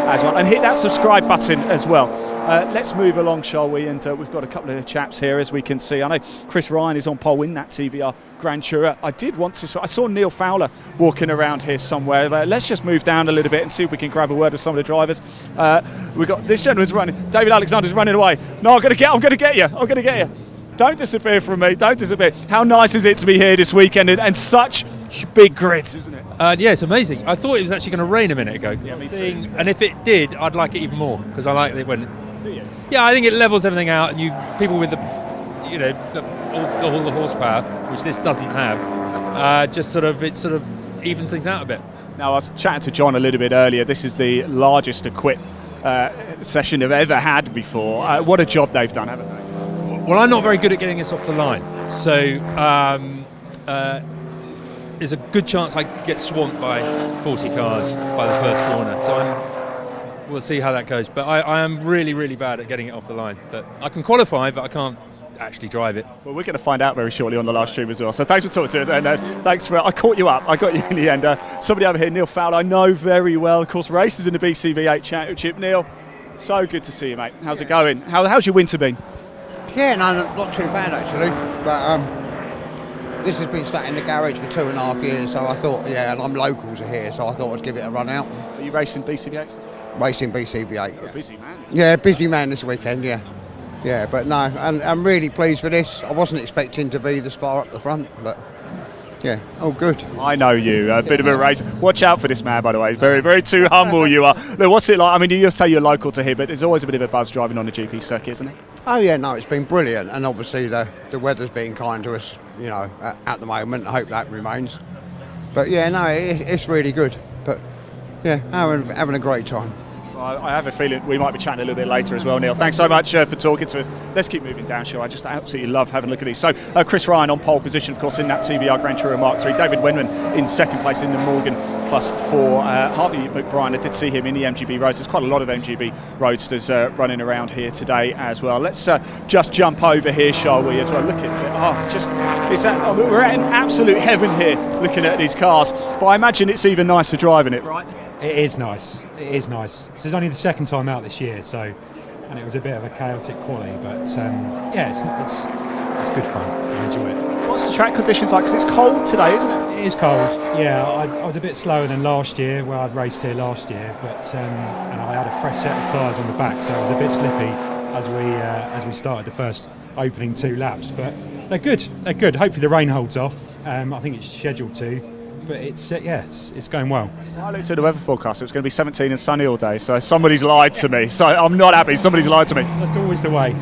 as well. And hit that subscribe button as well. Let's move along, shall we? And we've got a couple of chaps here, as we can see. I know Chris Ryan is on pole in that TVR Grand Tourer. I saw Neil Fowler walking around here somewhere. But let's just move down a little bit and see if we can grab a word with some of the drivers. We've got this gentleman's running. David Alexander's running away. No, I'm going to get you. Don't disappear from me. Don't disappear. How nice is it to be here this weekend and such big grids, isn't it? Yeah, it's amazing. I thought it was actually going to rain a minute ago. Yeah, me too. And if it did, I'd like it even more because I like it when. Do you? Yeah, I think it levels everything out, and people with all the horsepower, which this doesn't have, it sort of evens things out a bit. Now, I was chatting to John a little bit earlier. This is the largest Equipe session they've ever had before. What a job they've done, haven't they? Well, I'm not very good at getting this off the line, so there's a good chance I could get swamped by 40 cars by the first corner. So we'll see how that goes. But I am really, really bad at getting it off the line. But I can qualify, but I can't actually drive it. Well, we're going to find out very shortly on the live stream as well. So thanks for talking to us, and thanks for. I caught you up. I got you in the end. Somebody over here, Neil Fowler, I know very well. Of course, races in the BCV8 Championship. Neil, so good to see you, mate. How's it going? How's your winter been? Yeah, no, not too bad actually. But this has been sat in the garage for 2.5 years, so I thought, and I'm local to here, so I thought I'd give it a run out. Are you racing BCV8? Racing BCV8. You're a busy man. Yeah, busy man this weekend. Yeah, but no, I'm really pleased with this. I wasn't expecting to be this far up the front, but yeah, all good. I know you, a bit of a racer. Watch out for this man, by the way. Very, very too humble you are. Look, what's it like? I mean, you say you're local to here, but there's always a bit of a buzz driving on the GP circuit, isn't it? Oh yeah, no, it's been brilliant, and obviously the weather's been kind to us, at the moment. I hope that remains. But yeah, no, it's really good. But yeah, having a great time. I have a feeling we might be chatting a little bit later as well, Neil. Thanks so much for talking to us. Let's keep moving down, shall I? Just absolutely love having a look at these. So, Chris Ryan on pole position, of course, in that TVR Grand Tourer Mark III. David Wenman in second place in the Morgan +4. Harvey McBrien, I did see him in the MGB roads. There's quite a lot of MGB roadsters running around here today as well. Let's just jump over here, shall we, as well? Look at it. We're in absolute heaven here looking at these cars. But I imagine it's even nicer driving it, right? It is nice. This is only the second time out this year, and it was a bit of a chaotic quali, but it's good fun. I enjoy it. What's the track conditions like? Because it's cold today, isn't it? It is cold. Yeah, I was a bit slower than last year, where I'd raced here last year, but and I had a fresh set of tyres on the back, so it was a bit slippy as we started the first opening 2 laps. But they're good. Hopefully the rain holds off. I think it's scheduled to. But it's going well. I looked at the weather forecast. It was going to be 17 and sunny all day. So somebody's lied to me. So I'm not happy. Somebody's lied to me. That's always the way.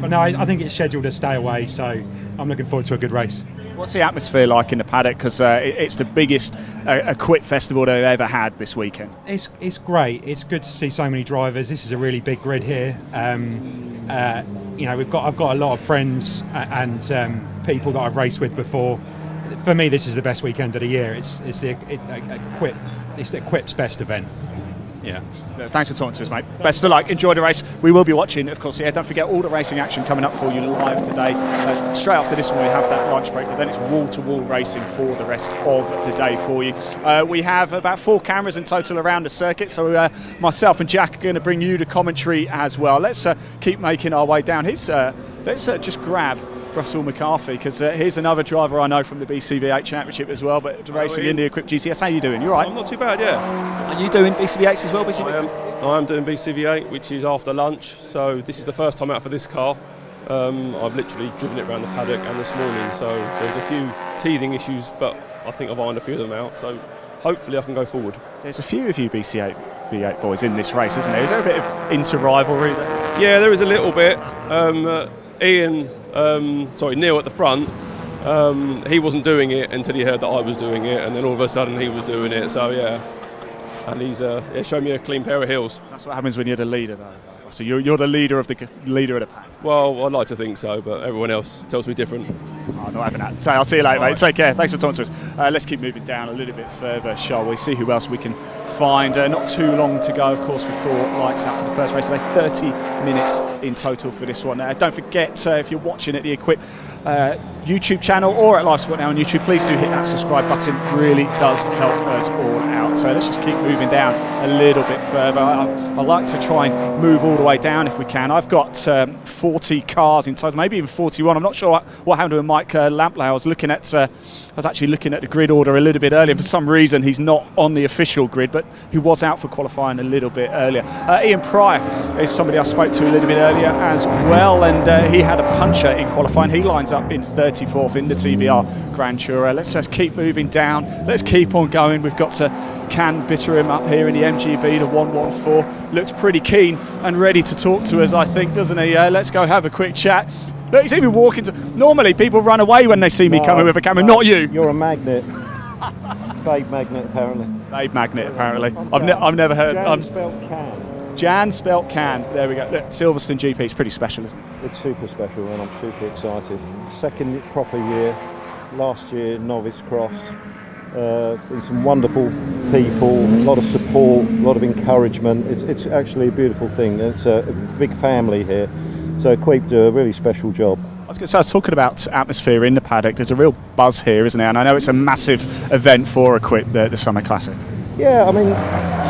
But no, I think it's scheduled to stay away. So I'm looking forward to a good race. What's the atmosphere like in the paddock? Because it's the biggest Equipe festival they've ever had this weekend. It's great. It's good to see so many drivers. This is a really big grid here. I've got a lot of friends and people that I've raced with before. For me, this is the best weekend of the year. It's the Equipe's best event. Yeah. Thanks for talking to us, mate. Best of luck. Enjoy the race. We will be watching, of course. Yeah, don't forget all the racing action coming up for you live today. Straight after this one, we have that lunch break, but then it's wall-to-wall racing for the rest of the day for you. We have about 4 cameras in total around the circuit, so myself and Jack are going to bring you the commentary as well. Let's keep making our way down. Let's just grab Russell McCarthy, because here's another driver I know from the BCV8 Championship as well, but racing in the Equipe GTS. How are you doing? You all right? I'm not too bad, yeah. Are you doing BCV8s as well? I am doing BCV8, which is after lunch, so this is the first time out for this car. I've literally driven it around the paddock and this morning, so there's a few teething issues, but I think I've ironed a few of them out, so hopefully I can go forward. There's a few of you BCV8 boys in this race, isn't there? Is there a bit of inter-rivalry there? Yeah, there is a little bit. Neil at the front, he wasn't doing it until he heard that I was doing it, and then all of a sudden he was doing it, so yeah. And he's showed me a clean pair of heels. That's what happens when you're the leader, though. So you're the leader of the pack. Well, I'd like to think so, but everyone else tells me different. Oh, not having that. So I'll see you later, mate. Take care. Thanks for talking to us. Let's keep moving down a little bit further, shall we? See who else we can find. Not too long to go, of course, before lights out for the first race today. 30 minutes in total for this one. Don't forget, if you're watching at the Equipe YouTube channel or at Live Sport Now on YouTube, please do hit that subscribe button. It really does help us all out. So let's just keep moving down a little bit further. I like to try and move all the way down if we can. I've got 40 cars in total, maybe even 41. I'm not sure what happened with Mike Lampley. I was actually looking at the grid order a little bit earlier. For some reason, he's not on the official grid, but he was out for qualifying a little bit earlier. Ian Pryor is somebody I spoke to a little bit earlier as well, and he had a puncher in qualifying. He lines up in 34th in the TVR Grand Tour. Let's just keep moving down. Let's keep on going. We've got to Can Bitterham up here in the MGB, the 114. Looks pretty keen and ready to talk to us, I think, doesn't he? Let's go have a quick chat. Look, he's even walking to... Normally, people run away when they see me coming with a camera, not you. You're a magnet. Babe magnet, apparently. Babe magnet, apparently. I've never heard... Jan spelt can. Jan spelt can. There we go. Look, Silverstone GP is pretty special, isn't it? It's super special and I'm super excited. Second proper year. Last year, novice cross. Been some wonderful people, a lot of support, a lot of encouragement. It's actually a beautiful thing. It's a big family here. So Equipe do a really special job. I was talking about atmosphere in the paddock. There's a real buzz here, isn't there? And I know it's a massive event for Equipe, the Summer Classic. Yeah, I mean,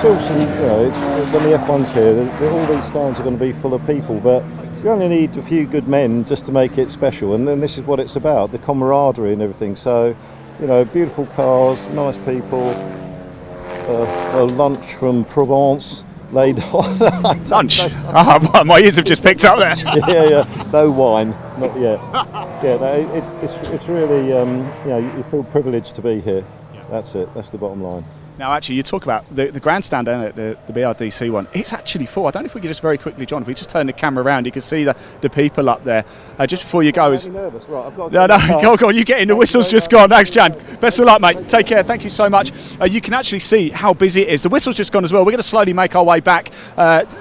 Silverstone, it's, when the F1's here, all these stands are going to be full of people, but you only need a few good men just to make it special. And then this is what it's about, the camaraderie and everything. So, beautiful cars, nice people, a lunch from Provence. Laid on. Lunch? My ears have just picked up there. yeah. No wine, not yet. It's really, you feel privileged to be here. Yeah. That's it. That's the bottom line. Now, actually, you talk about the grandstand, don't it? The BRDC one. It's actually full. I don't know if we could just very quickly, John, if we just turn the camera around, you can see the people up there. Just before you go, I'm nervous. Right, I've got to go on. You get in. The whistle's just gone. Thanks, Jan. Best of luck, mate. Take care. Thank you so much. You can actually see how busy it is. The whistle's just gone as well. We're going to slowly make our way back.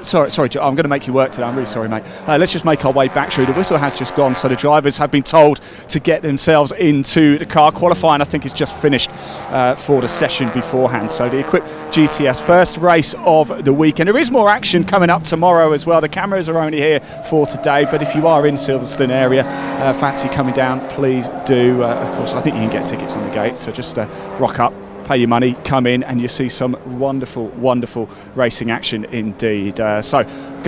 Sorry, John, I'm going to make you work today. I'm really sorry, mate. Let's just make our way back through. The whistle has just gone, so the drivers have been told to get themselves into the car. Qualifying, I think, is just finished for the session beforehand. So the Equipe GTS first race of the week, and there is more action coming up tomorrow as well. The cameras are only here for today, but if you are in Silverstone area, fancy coming down, please do. Of course, I think you can get tickets on the gate, so just rock up, pay your money, come in, and you see some wonderful, wonderful racing action indeed. So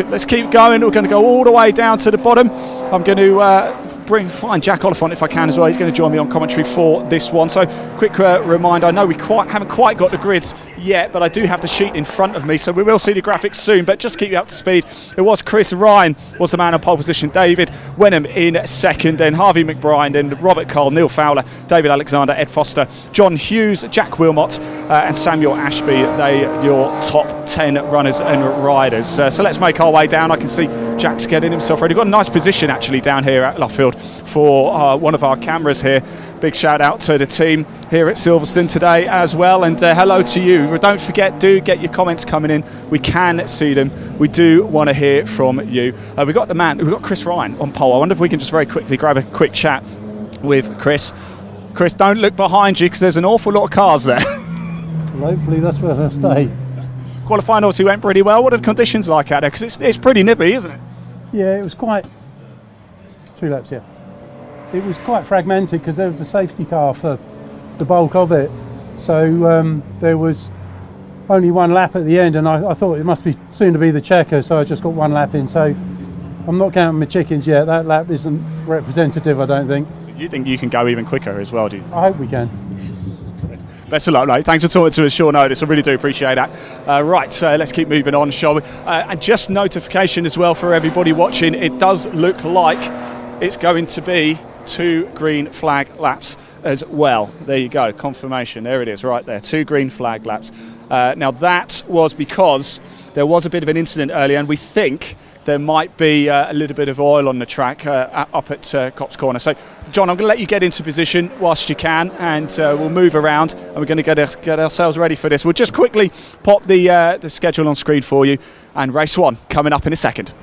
let's keep going. We're going to go all the way down to the bottom. I'm going to find Jack Oliphant if I can as well. He's going to join me on commentary for this one. So quick reminder, I know we haven't quite got the grids yet, but I do have the sheet in front of me, so we will see the graphics soon, but just keep you up to speed. It was Chris Ryan was the man on pole position, David Wenham in second, then Harvey McBride, then Robert Cole, Neil Fowler, David Alexander, Ed Foster, John Hughes, Jack Wilmot and Samuel Ashby. They your top 10 runners and riders. So let's make our way down. I can see Jack's getting himself ready. Got a nice position actually down here at Luffield for one of our cameras here. Big shout out to the team here at Silverstone today as well, and hello to you. Don't forget, do get your comments coming in. We can see them. We do want to hear from you. We've got Chris Ryan on pole. I wonder if we can just very quickly grab a quick chat with Chris. Chris, don't look behind you because there's an awful lot of cars there. Well, hopefully that's where they'll stay. Qualifying obviously went pretty well. What are the conditions like out there? Because it's pretty nippy, isn't it? Yeah, it was quite... 2 laps, yeah. It was quite fragmented because there was a safety car for the bulk of it. So there was only 1 lap at the end, and I thought it must be soon to be the checker, so I just got 1 lap in. So I'm not counting my chickens yet. That lap isn't representative, I don't think. So you think you can go even quicker as well, do you think? I hope we can. Best of luck, mate. Thanks for talking to us short notice. I really do appreciate that. Right, let's keep moving on, shall we? And just notification as well for everybody watching. It does look like it's going to be 2 green flag laps as well. There you go, confirmation. There it is, right there. 2 green flag laps. Now that was because there was a bit of an incident earlier, and we think there might be a little bit of oil on the track up at Cops Corner. So, John, I'm going to let you get into position whilst you can, and we'll move around, and we're going to get ourselves ready for this. We'll just quickly pop the schedule on screen for you, and race 1 coming up in a second.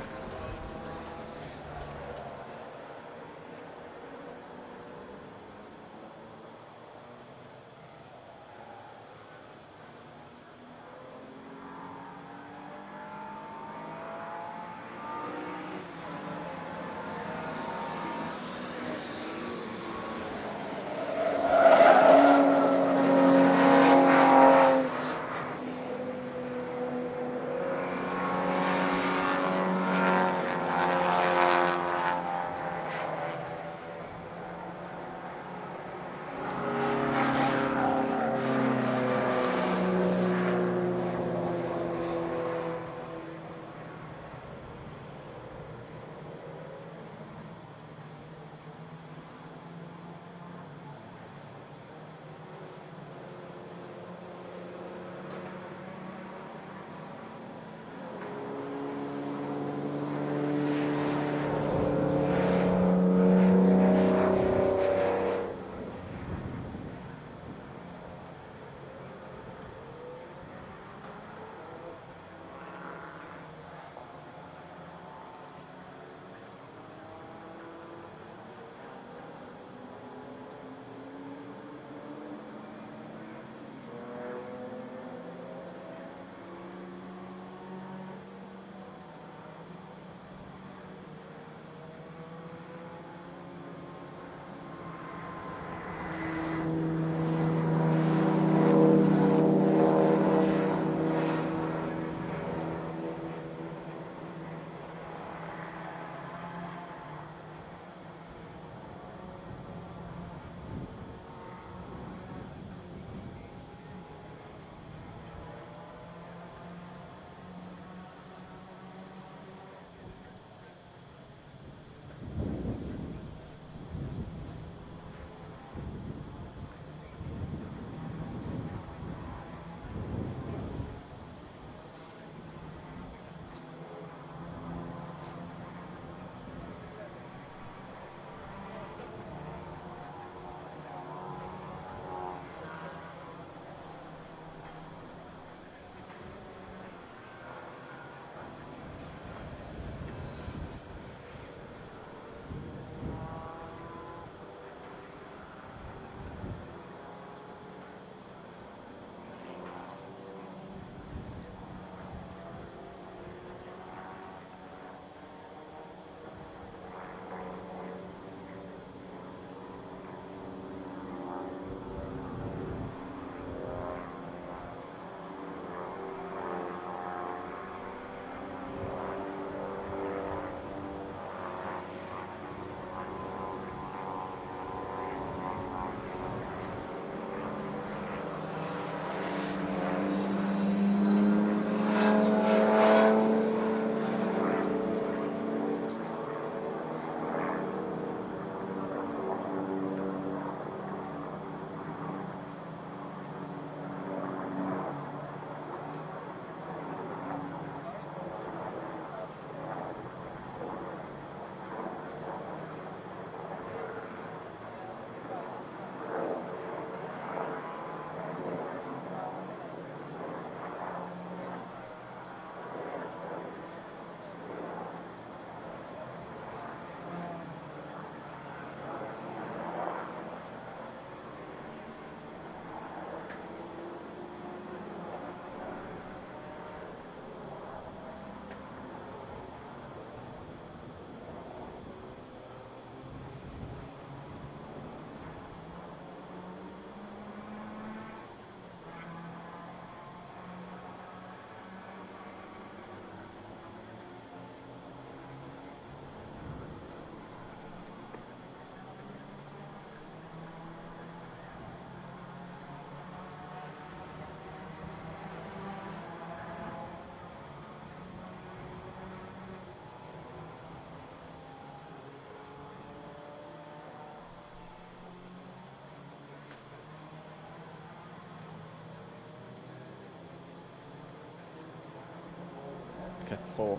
marker 4.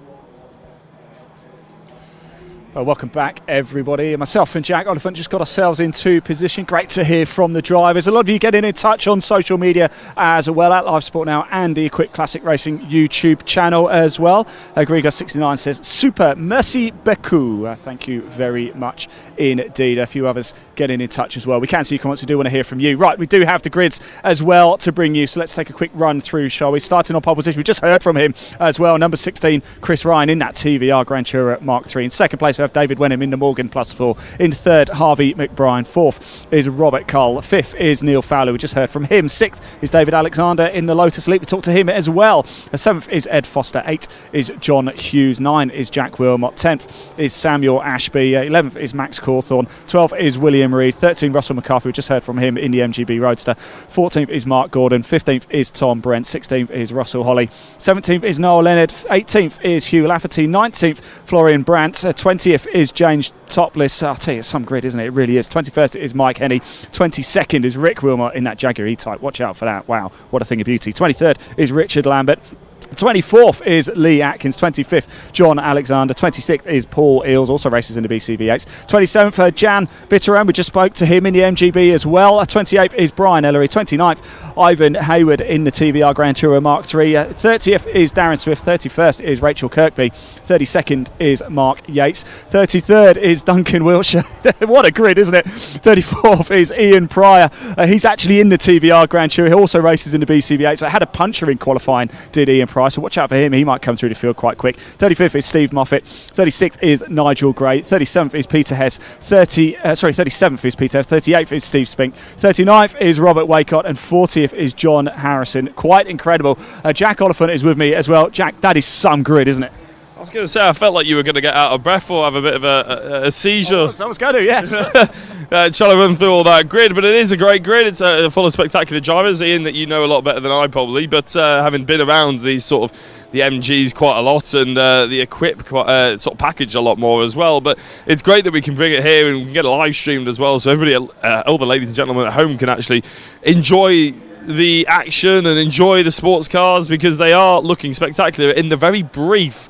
Welcome back, everybody. Myself and Jack Oliphant just got ourselves into position. Great to hear from the drivers. A lot of you getting in touch on social media as well, at Live Sport Now and the Equipe Classic Racing YouTube channel as well. Griga69 says, super, merci beaucoup. Thank you very much indeed. A few others getting in touch as well. We can see your comments. We do want to hear from you. Right, we do have the grids as well to bring you, so let's take a quick run through, shall we? Starting on pole position, we just heard from him as well. Number 16, Chris Ryan in that TVR Grand Tourer Mark III. In second place, we have David Wenham in the Morgan +4. In third, Harvey McBride. Fourth is Robert Cole. Fifth is Neil Fowler. We just heard from him. Sixth is David Alexander in the Lotus Elite. We talked to him as well. Seventh is Ed Foster. Eighth is John Hughes. 9 is Jack Wilmot. 10th is Samuel Ashby. 11th is Max Cawthorne. 12th is William Reed. 13th, Russell McCarthy. We just heard from him in the MGB Roadster. 14th is Mark Gordon. 15th is Tom Brent. 16th is Russell Holly. 17th is Noel Leonard. 18th is Hugh Lafferty. 19th, Florian Brandt. 20th is James Topless. I'll tell you, it's some grid, isn't it? It really is. 21st is Mike Henney. 22nd is Rick Wilmot in that Jaguar E-Type. Watch out for that. Wow, what a thing of beauty. 23rd is Richard Lambert. 24th is Lee Atkins. 25th, John Alexander. 26th is Paul Eales, also races in the BCV8s. 27th, Jan Bitteran. We just spoke to him in the MGB as well. 28th is Brian Ellery. 29th, Ivan Hayward in the TVR Grand Tourer Mark III. 30th is Darren Swift. 31st is Rachel Kirkby. 32nd is Mark Yates. 33rd is Duncan Wiltshire. What a grid, isn't it? 34th is Ian Pryor. He's actually in the TVR Grand Tourer. He also races in the BCV8s, but had a puncher in qualifying, did Ian Pryor. So watch out for him. He might come through the field quite quick. 35th is Steve Moffat. 36th is Nigel Gray. 37th is Peter Hess. 37th is Peter Hess. 38th is Steve Spink. 39th is Robert Waycott. And 40th is John Harrison. Quite incredible. Jack Oliphant is with me as well. Jack, that is some grid, isn't it? I was going to say, I felt like you were going to get out of breath or have a bit of a seizure. I was going to, yes. Trying to run through all that grid, but it is a great grid. It's full of spectacular drivers. Ian, that you know a lot better than I probably, but having been around these sort of the MGs quite a lot and the Equipe sort of package a lot more as well. But it's great that we can bring it here and we can get it live streamed as well, so everybody, all the ladies and gentlemen at home, can actually enjoy the action and enjoy the sports cars, because they are looking spectacular in the very brief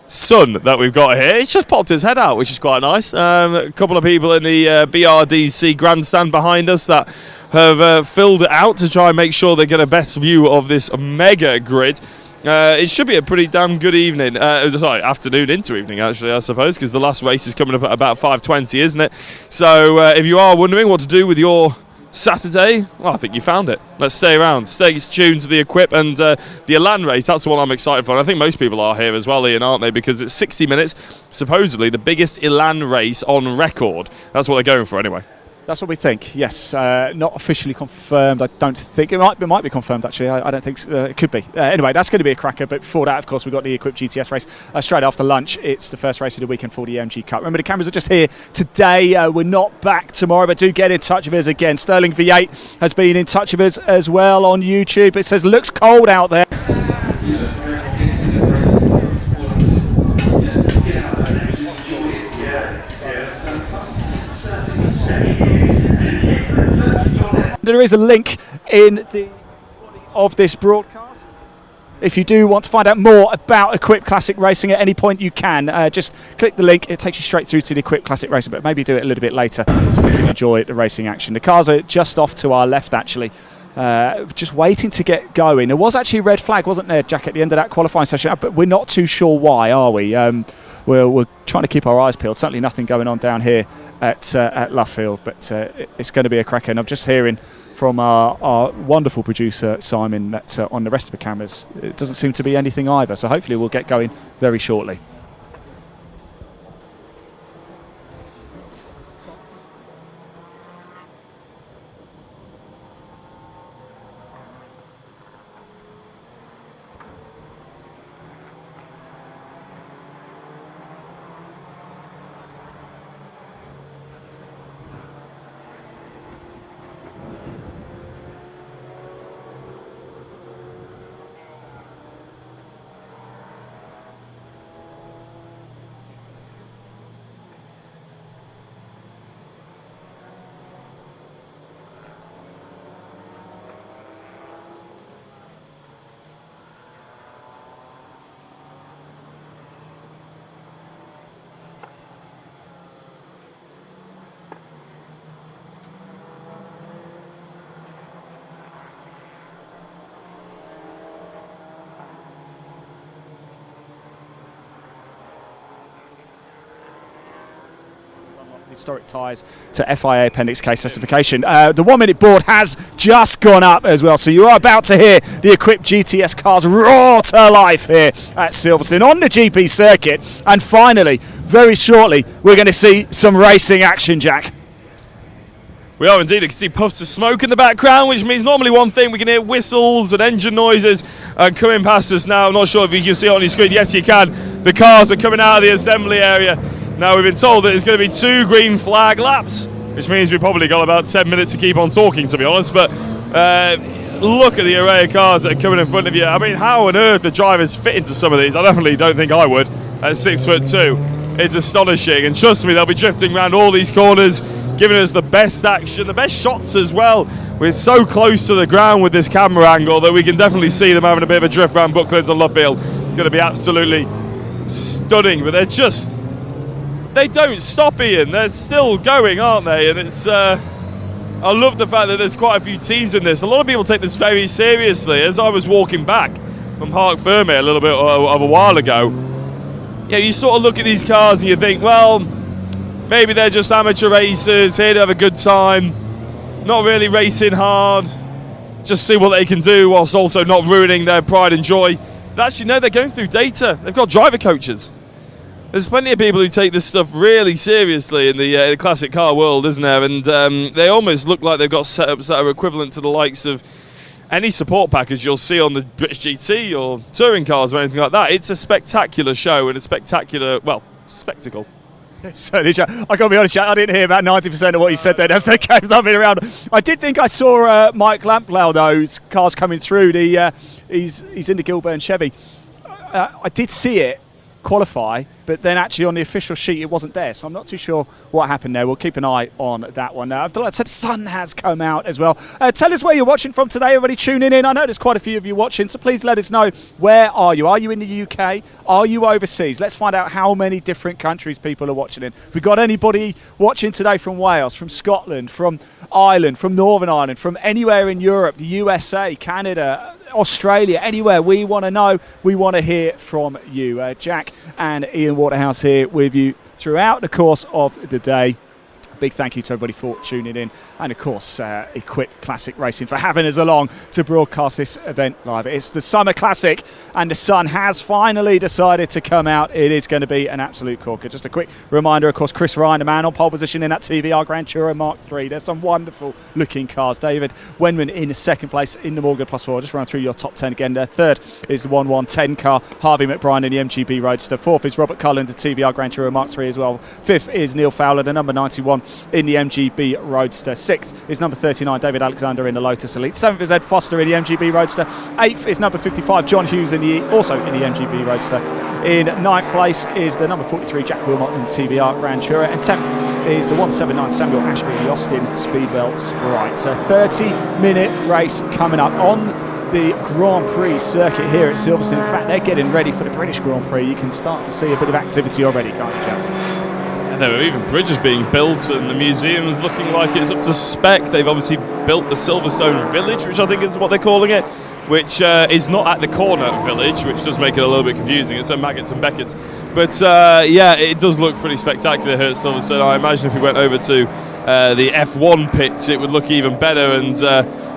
sun that we've got here. It's just popped his head out, which is quite nice. A couple of people in the BRDC grandstand behind us that have filled it out to try and make sure they get a best view of this mega grid. It should be a pretty damn good evening. Afternoon into evening, actually, I suppose, because the last race is coming up at about 5:20, isn't it? So if you are wondering what to do with your Saturday, well, I think you found it. Let's stay around. Stay tuned to the Equipe and the Elan race. That's the one I'm excited for. And I think most people are here as well, Ian, aren't they? Because it's 60 minutes, supposedly the biggest Elan race on record. That's what they're going for anyway. That's what we think, yes. Not officially confirmed, I don't think. It might be confirmed, actually. I don't think so. It could be. Anyway, that's going to be a cracker. But before that, of course, we've got the Equipe GTS race straight after lunch. It's the first race of the weekend for the MG Cup. Remember, the cameras are just here today. We're not back tomorrow, but do get in touch with us again. Sterling V8 has been in touch with us as well on YouTube. It says, looks cold out there. There is a link in the body of this broadcast. If you do want to find out more about Equipe Classic Racing at any point, you can. Just click the link. It takes you straight through to the Equipe Classic Racing, but maybe do it a little bit later so we can enjoy the racing action. The cars are just off to our left, actually. Just waiting to get going. There was actually a red flag, wasn't there, Jack, at the end of that qualifying session? But we're not too sure why, are we? We're trying to keep our eyes peeled. Certainly nothing going on down here at Luffield, but it's going to be a cracker. And I'm just hearing from our wonderful producer Simon that on the rest of the cameras it doesn't seem to be anything either. So hopefully we'll get going very shortly. historic tyres to FIA Appendix K specification. The 1 minute board has just gone up as well, so you are about to hear the Equipe GTS cars roar to life here at Silverstone on the GP circuit, and finally, very shortly, we're going to see some racing action, Jack. We are indeed. You can see puffs of smoke in the background, which means normally one thing, we can hear whistles and engine noises coming past us now. I'm not sure if you can see it on your screen. Yes, you can. The cars are coming out of the assembly area. Now, we've been told that it's going to be 2 green flag laps, which means we've probably got about 10 minutes to keep on talking, to be honest. But look at the array of cars that are coming in front of you. I mean, how on earth the drivers fit into some of these? I definitely don't think I would at 6'2". It's astonishing. And trust me, they'll be drifting around all these corners, giving us the best action, the best shots as well. We're so close to the ground with this camera angle that we can definitely see them having a bit of a drift around Bucklands and Lovefield. It's going to be absolutely stunning, but they don't stop, Ian. They're still going, aren't they? And it's I love the fact that there's quite a few teams in this. A lot of people take this very seriously. As I was walking back from Parc Ferme a little bit of a while ago, yeah, you sort of look at these cars and you think, well, maybe they're just amateur racers here to have a good time, not really racing hard, just see what they can do whilst also not ruining their pride and joy. But actually, no, they're going through data. They've got driver coaches. There's plenty of people who take this stuff really seriously in the classic car world, isn't there? And they almost look like they've got setups that are equivalent to the likes of any support package you'll see on the British GT or touring cars or anything like that. It's a spectacular show and a spectacular, well, spectacle. So, I got to be honest, I didn't hear about 90% of what you said there as they came thumping around. I did think I saw Mike Lamplow, those cars coming through. He's in the Gilbert Chevy. I did see it qualify, but then actually on the official sheet it wasn't there, so I'm not too sure what happened there. We'll keep an eye on that one. Like I said, the sun has come out as well. Tell us where you're watching from today. Everybody tuning in, I know there's quite a few of you watching, so please let us know, where are you? Are you in the UK? Are you overseas? Let's find out how many different countries people are watching in. We got anybody watching today from Wales, from Scotland, from Ireland, from Northern Ireland, from anywhere in Europe, the USA, Canada, Australia, anywhere? We want to know, we want to hear from you. Jack and Ian Waterhouse here with you throughout the course of the day. Big thank you to everybody for tuning in, and of course Equipe Classic Racing for having us along to broadcast this event live. It's the Summer Classic and the sun has finally decided to come out. It is going to be an absolute corker. Just a quick reminder, of course, Chris Ryan, the man on pole position in that TVR Grand Tourer Mark III. There's some wonderful looking cars. David Wenman in second place in the Morgan Plus 4. Just run through your top 10 again there. Third is the 1110 car, Harvey McBride in the MGB Roadster. Fourth is Robert Cullen, the TVR Grand Tourer Mark III as well. Fifth is Neil Fowler, the number 91 in the MGB Roadster. Sixth is number 39 David Alexander in the Lotus Elite. Seventh is Ed Foster in the MGB Roadster. Eighth is number 55 John Hughes also in the MGB Roadster. In ninth place is the number 43 Jack Wilmot in the TVR Grand Tourer, and 10th is the 179 Samuel Ashby in the Austin Speedwell Sprite. So 30-minute race coming up on the Grand Prix circuit here at Silverstone. In fact, they're getting ready for the British Grand Prix. You can start to see a bit of activity already, can't you, Jack? And there are even bridges being built, and the museum is looking like it's up to spec. They've obviously built the Silverstone Village, which I think is what they're calling it, which is not at the corner village, which does make it a little bit confusing. It's at Maggots and Beckett's. But yeah, it does look pretty spectacular here at Silverstone. I imagine if we went over to the F1 pits, it would look even better. And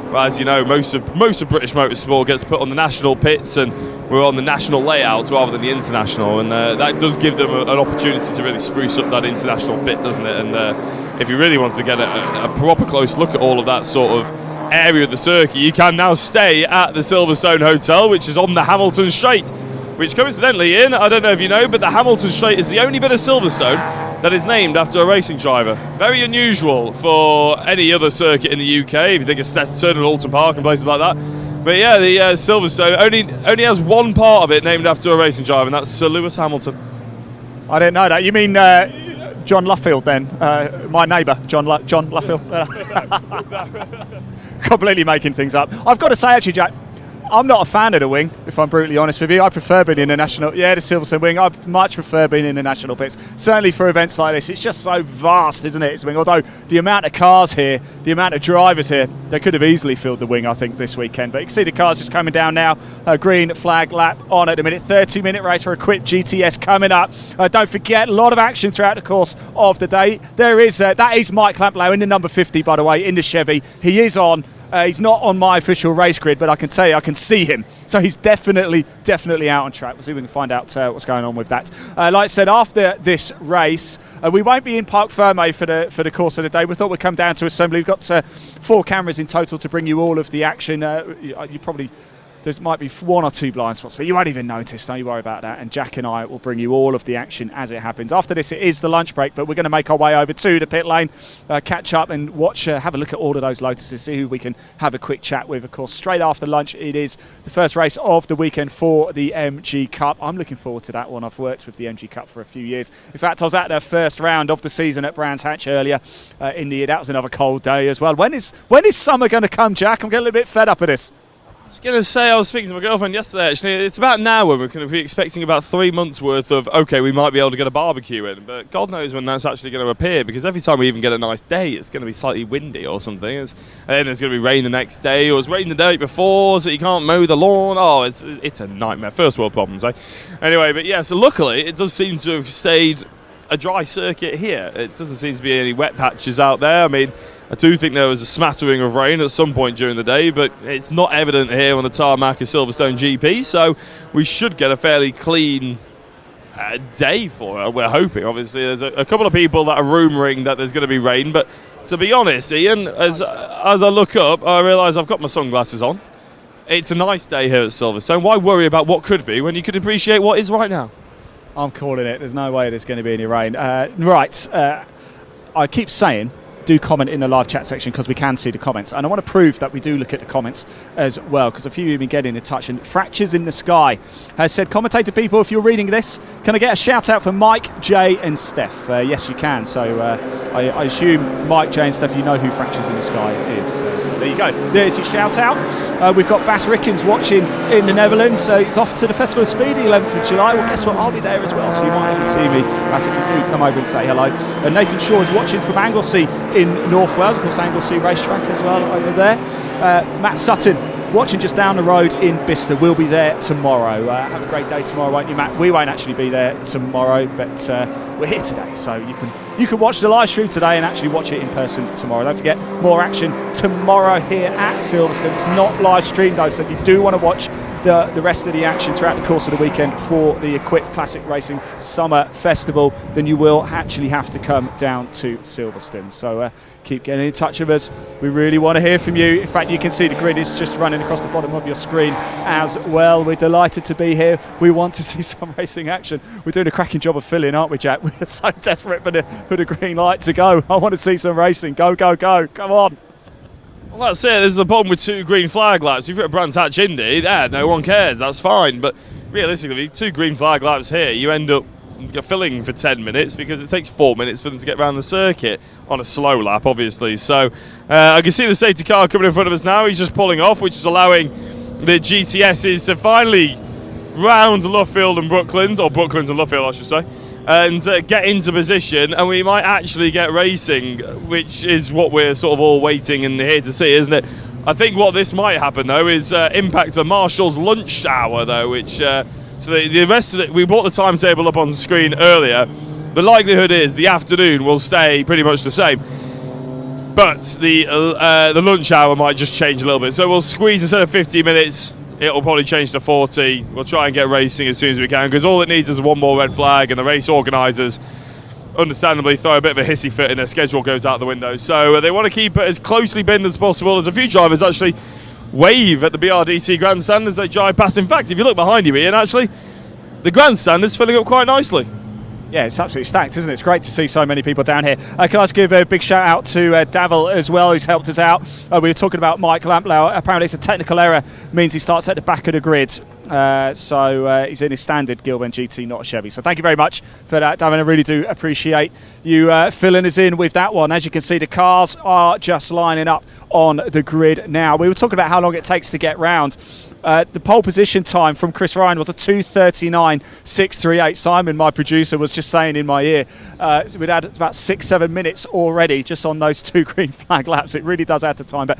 well, as you know, most of British motorsport gets put on the national pits, and we're on the national layouts rather than the international, and that does give them an opportunity to really spruce up that international bit, doesn't it? And if you really wanted to get a proper close look at all of that sort of area of the circuit, you can now stay at the Silverstone Hotel, which is on the Hamilton Straight, which coincidentally, Ian, I don't know if you know, but the Hamilton Straight is the only bit of Silverstone that is named after a racing driver. Very unusual for any other circuit in the UK, if you think of Snetterton and Alton Park and places like that. But yeah, the Silverstone only has one part of it named after a racing driver, and that's Sir Lewis Hamilton. I didn't know that. You mean John Luffield then? My neighbour, John Luffield. Completely making things up. I've got to say, actually, Jack, I'm not a fan of the wing, if I'm brutally honest with you. I prefer being in the national. Yeah, the Silverstone wing. I much prefer being in the national pits. Certainly for events like this, it's just so vast, isn't it? It's a wing. Although the amount of cars here, the amount of drivers here, they could have easily filled the wing, I think, this weekend. But you can see the cars just coming down now. Green flag lap on at the minute. 30-minute race for Equipe GTS coming up. Don't forget, a lot of action throughout the course of the day. There is that is Mike Lamplow in the number 50, by the way, in the Chevy. He is on. He's not on my official race grid, but I can tell you, I can see him. So he's definitely out on track. We'll see if we can find out what's going on with that. Like I said, after this race, we won't be in Parc Fermé for the course of the day. We thought we'd come down to assembly. We've got 4 cameras in total to bring you all of the action. You probably... There might be 1 or 2 blind spots, but you won't even notice. Don't you worry about that. And Jack and I will bring you all of the action as it happens. After this, it is the lunch break, but we're going to make our way over to the pit lane, catch up and watch, have a look at all of those Lotuses, see who we can have a quick chat with. Of course, straight after lunch, it is the first race of the weekend for the MG Cup. I'm looking forward to that one. I've worked with the MG Cup for a few years. In fact, I was at the first round of the season at Brands Hatch earlier in the year. That was another cold day as well. When is summer going to come, Jack? I'm getting a little bit fed up of this. I was going to say, I was speaking to my girlfriend yesterday, actually. It's about now when we're going to be expecting about 3 months worth of, okay, we might be able to get a barbecue in, but God knows when that's actually going to appear, because every time we even get a nice day, it's going to be slightly windy or something. And then there's going to be rain the next day, or it's rained the day before, so you can't mow the lawn. Oh, it's a nightmare. First world problems, eh? Anyway, but yeah, so luckily, it does seem to have stayed a dry circuit here. It doesn't seem to be any wet patches out there. I mean, I do think there was a smattering of rain at some point during the day, but it's not evident here on the tarmac of Silverstone GP, so we should get a fairly clean day for it. We're hoping. Obviously, there's a couple of people that are rumouring that there's going to be rain, but to be honest, Ian, as I look up, I realise I've got my sunglasses on. It's a nice day here at Silverstone. Why worry about what could be when you could appreciate what is right now? I'm calling it. There's no way there's going to be any rain. I keep saying, do comment in the live chat section because we can see the comments, and I want to prove that we do look at the comments as well, because a few of you have been getting in touch. And Fractures in the Sky has said, commentator people, if you're reading this, can I get a shout out for Mike, Jay and Steph? Yes, you can. So I assume Mike, Jay and Steph, you know who Fractures in the Sky is. So there you go, there's your shout out. We've got Bas Rickens watching in the Netherlands, so he's off to the Festival of Speed the 11th of July. Well, guess what, I'll be there as well, so you might even see me. As if you do, come over and say hello. And Nathan Shaw is watching from Anglesey in North Wales, of course, Anglesey racetrack as well over there. Matt Sutton watching just down the road in Bicester. We'll be there tomorrow. Have a great day tomorrow, won't you, Matt? We won't actually be there tomorrow, but we're here today, so you can watch the live stream today and actually watch it in person tomorrow. Don't forget, more action tomorrow here at Silverstone. It's not live streamed though, so if you do want to watch the rest of the action throughout the course of the weekend for the Equipe Classic Racing Summer Festival, then you will actually have to come down to Silverstone. So keep getting in touch with us. We really want to hear from you. In fact, you can see the grid is just running across the bottom of your screen as well. We're delighted to be here. We want to see some racing action. We're doing a cracking job of filling, aren't we, Jack? We're so desperate for the green light to go. I want to see some racing. Go, go, go. Come on. Well, that's it. This is the problem with 2 green flag laps. If you're at Brands Hatch Indy, no one cares. That's fine. But realistically, 2 green flag laps here, you end up filling for 10 minutes because it takes 4 minutes for them to get around the circuit on a slow lap, obviously. So I can see the safety car coming in front of us now. He's just pulling off, which is allowing the GTSs to finally round Luffield and Brooklands, or Brooklands and Luffield, I should say, and get into position, and we might actually get racing, which is what we're sort of all waiting and here to see, isn't it? I think what this might happen, though, is impact the Marshall's lunch hour, though, which... So the rest of it, we brought the timetable up on the screen earlier. The likelihood is the afternoon will stay pretty much the same, but the lunch hour might just change a little bit. So we'll squeeze, instead of 50 minutes, it'll probably change to 40. We'll try and get racing as soon as we can, because all it needs is one more red flag, and the race organisers, understandably, throw a bit of a hissy fit and their schedule goes out the window. So they want to keep it as closely binned as possible. As a few drivers actually wave at the BRDC grandstand as they drive past. In fact, if you look behind you, Ian, actually, the grandstand is filling up quite nicely. Yeah, it's absolutely stacked, isn't it? It's great to see so many people down here. Can I just give a big shout out to Davil as well, who's helped us out. We were talking about Mike Lamplow. Apparently it's a technical error, means he starts at the back of the grid. So he's in his standard Gilbert GT, not a Chevy. So thank you very much for that, Davin. I really do appreciate you filling us in with that one. As you can see, the cars are just lining up on the grid now. We were talking about how long it takes to get round. The pole position time from Chris Ryan was a 2:39.638. Simon, my producer, was just saying in my ear, we'd had about 6-7 minutes already just on those 2 green flag laps. It really does add to time, but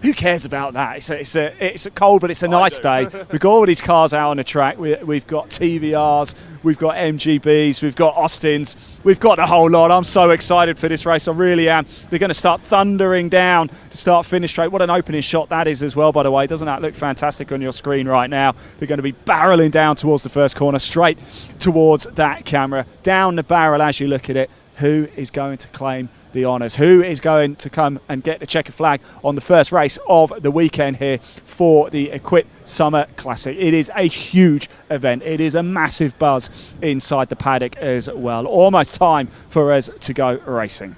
who cares about that? It's a cold, but it's a nice day. We've got all these cars out on the track. We've got TVRs, we've got MGBs, we've got Austins, we've got the whole lot. I'm so excited for this race. I really am. We're going to start thundering down to start finish straight. What an opening shot that is as well, by the way. Doesn't that look fantastic on your screen right now? We're going to be barreling down towards the first corner, straight towards that camera. Down the barrel as you look at it. Who is going to claim the honours? Who is going to come and get the checkered flag on the first race of the weekend here for the Equipe Summer Classic? It is a huge event. It is a massive buzz inside the paddock as well. Almost time for us to go racing.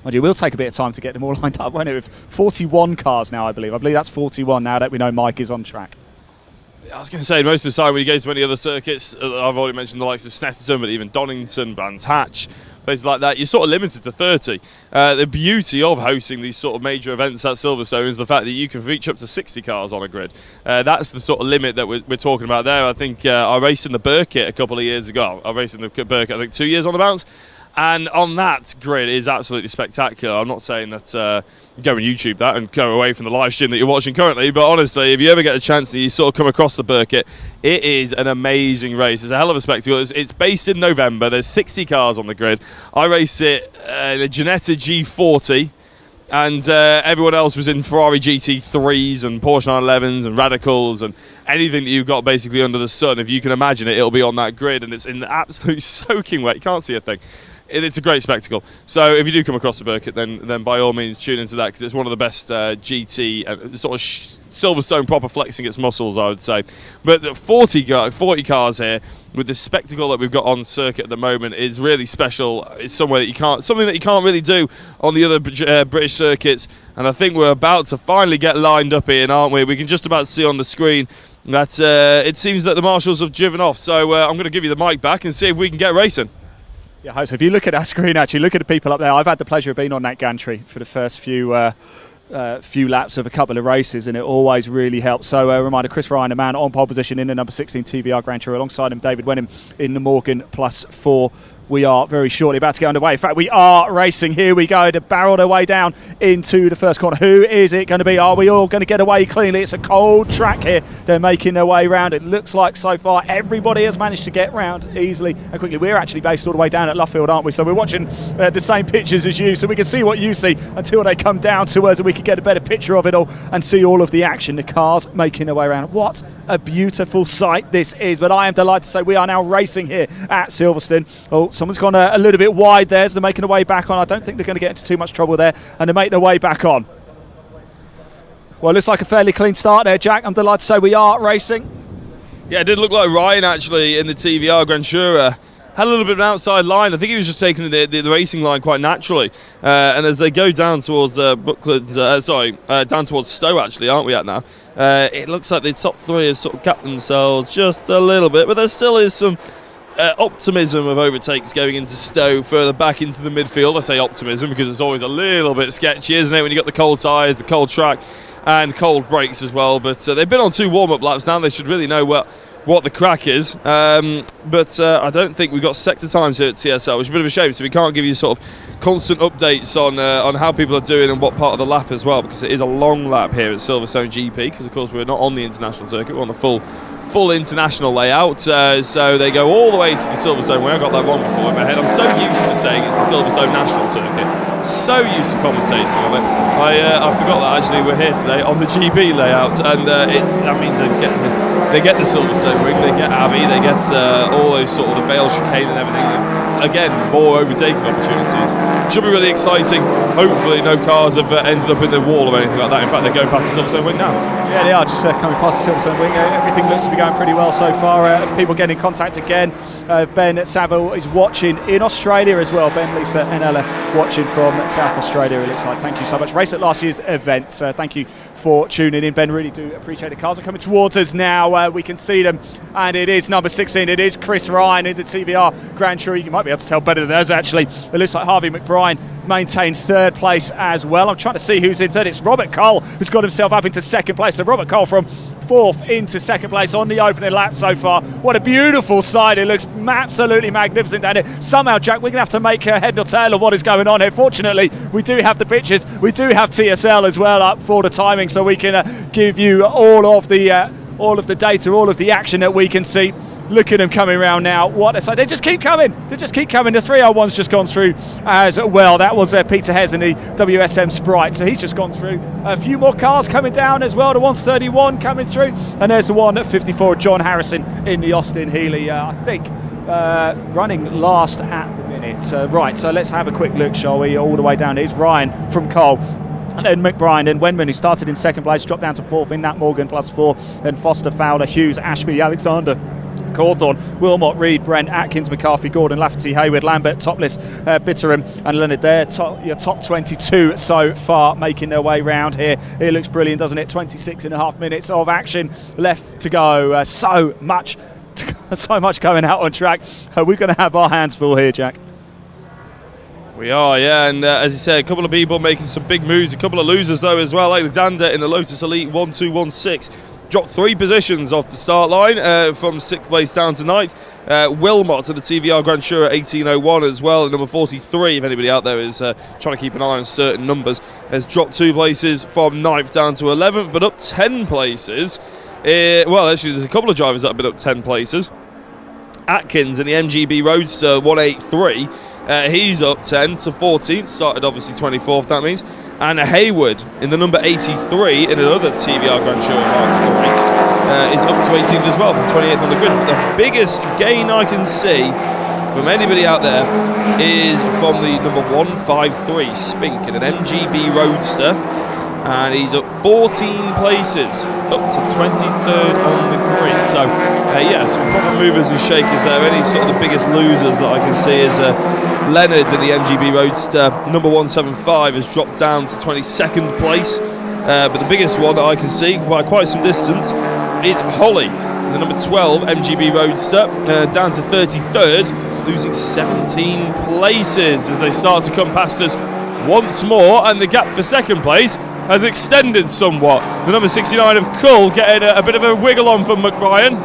Mind you, we'll take a bit of time to get them all lined up, won't it? With 41 cars now, I believe. I believe that's 41 now that we know Mike is on track. I was going to say, most of the time when you go to any other circuits, I've already mentioned the likes of Snetterton, but even Donington, Brands Hatch, places like that, you're sort of limited to 30. The beauty of hosting these sort of major events at Silverstone is the fact that you can reach up to 60 cars on a grid. That's the sort of limit that we're talking about there. I think I raced in the Burkett a couple of years ago. I raced in the Burkett, I think 2 years on the bounce. And on that grid is absolutely spectacular. I'm not saying that go and YouTube that and go away from the live stream that you're watching currently, but honestly, if you ever get a chance and you sort of come across the Burkett, it is an amazing race. It's a hell of a spectacle. It's based in November. There's 60 cars on the grid. I raced it in a Ginetta G40, and everyone else was in Ferrari GT3s and Porsche 911s and Radicals and anything that you've got basically under the sun. If you can imagine it, it'll be on that grid, and it's in the absolute soaking wet. You can't see a thing. It's a great spectacle. So if you do come across the Burkett, then by all means tune into that, because it's one of the best GT sort of Silverstone proper flexing its muscles, I would say. But the 40 cars here with the spectacle that we've got on circuit at the moment is really special. It's something that you can't really do on the other British circuits. And I think we're about to finally get lined up here, aren't we? We can just about see on the screen that it seems that the marshals have driven off. So I'm going to give you the mic back and see if we can get racing. Yeah, I hope so. If you look at our screen, actually, look at the people up there. I've had the pleasure of being on that gantry for the first few laps of a couple of races, and it always really helps. So a reminder, Chris Ryan, a man on pole position in the number 16 TVR Grand Tour, alongside him David Wenham in the Morgan +4. We are very shortly about to get underway. In fact, we are racing. Here we go to barrel their way down into the first corner. Who is it going to be? Are we all going to get away cleanly? It's a cold track here. They're making their way round. It looks like so far everybody has managed to get round easily and quickly. We're actually based all the way down at Luffield, aren't we? So we're watching the same pictures as you, so we can see what you see until they come down to us and we can get a better picture of it all and see all of the action. The cars making their way around. What a beautiful sight this is. But I am delighted to say we are now racing here at Silverstone. Oh, someone's gone a little bit wide there, so they're making their way back on. I don't think they're going to get into too much trouble there, and they make their way back on. Well, it looks like a fairly clean start there, Jack. I'm delighted to say we are racing. Yeah, it did look like Ryan actually in the TVR Grand Tour had a little bit of an outside line. I think he was just taking the racing line quite naturally. And as they go down towards down towards Stowe actually, aren't we at now? It looks like the top three have sort of gapped themselves just a little bit, but there still is some optimism of overtakes going into Stowe further back into the midfield. I say optimism because it's always a little bit sketchy, isn't it, when you've got the cold tyres, the cold track and cold brakes as well. But they've been on 2 warm-up laps now. They should really know what the crack is. But I don't think we've got sector times here at TSL, which is a bit of a shame, so we can't give you sort of constant updates on how people are doing and what part of the lap as well, because it is a long lap here at Silverstone GP, because of course we're not on the international circuit, we're on the full international layout, so they go all the way to the Silverstone way. I got that wrong before in my head. I'm so used to saying it's the Silverstone national circuit, so used to commentating on it. I forgot that actually we're here today on the GP layout, and that means they get the Silverstone ring, they get Abbey, they get all those sort of the Vale chicane and everything. Again, more overtaking opportunities. Should be really exciting. Hopefully no cars have ended up in the wall or anything like that. In fact, they're going past the Silverstone wing now. Yeah, they are just coming past the Silverstone wing. Everything looks to be going pretty well so far. People getting in contact again. Ben Saville is watching in Australia as well. Ben, Lisa and Ella watching from from South Australia, it looks like. Thank you so much. Race at last year's event. Thank you for tuning in, Ben. Really do appreciate it. Cars are coming towards us now. We can see them, and it is number 16. It is Chris Ryan in the TVR Grand Tourer. You might be able to tell better than us, actually. It looks like Harvey McBride maintained third place as well. I'm trying to see who's in third. It's Robert Cole who's got himself up into second place. So Robert Cole from fourth into second place on the opening lap so far. What a beautiful sight. It looks absolutely magnificent down here. Somehow, Jack, we're going to have to make head nor tail of what is going on here. Fortunately, we do have the pictures. We do have TSL as well up for the timing, so we can give you all of the data, all of the action that we can see. Look at them coming around now. What a sight. They just keep coming. They just keep coming. The 301's just gone through as well. That was Peter Hez in the WSM Sprite. So he's just gone through. A few more cars coming down as well. The 131 coming through. And there's the 154, John Harrison in the Austin Healey. I think running last at the minute. Right, so let's have a quick look, shall we? All the way down. Here's Ryan from Cole. And then McBride and Wenman, who started in second place, dropped down to fourth. In Nat Morgan +4. Then Foster, Fowler, Hughes, Ashby, Alexander, Cawthorne, Wilmot, Reed, Brent, Atkins, McCarthy, Gordon, Lafferty, Hayward, Lambert, Topless, Bitterham and Leonard there. Your top 22 so far making their way round here. It looks brilliant, doesn't it? 26.5 minutes of action left to go. So much going out on track. We're going to have our hands full here, Jack. We are, yeah, and as you said, a couple of people making some big moves, a couple of losers though as well. Alexander in the Lotus Elite 1216 dropped 3 positions off the start line from 6th place down to 9th. Wilmot to the TVR Grand Tourer 1801 as well, at number 43, if anybody out there is trying to keep an eye on certain numbers, has dropped 2 places from 9th down to 11th, but up 10 places. Well, actually, there's a couple of drivers that have been up 10 places. Atkins in the MGB Roadster 183. He's up 10 to 14th, started obviously 24th, that means. And Hayward in the number 83 in another TVR Grand Tourer Mark 3 is up to 18th as well, from 28th on the grid. But the biggest gain I can see from anybody out there is from the number 153, Spink, in an MGB Roadster. And he's up 14 places, up to 23rd on the grid. So, yeah, some proper movers and shakers there. Any sort of the biggest losers that I can see is Leonard in the MGB Roadster, number 175, has dropped down to 22nd place. But the biggest one that I can see by quite some distance is Holly, the number 12 MGB Roadster, down to 33rd, losing 17 places as they start to come past us once more, and the gap for second place has extended somewhat. The number 69 of Cull getting a bit of a wiggle on from McBride.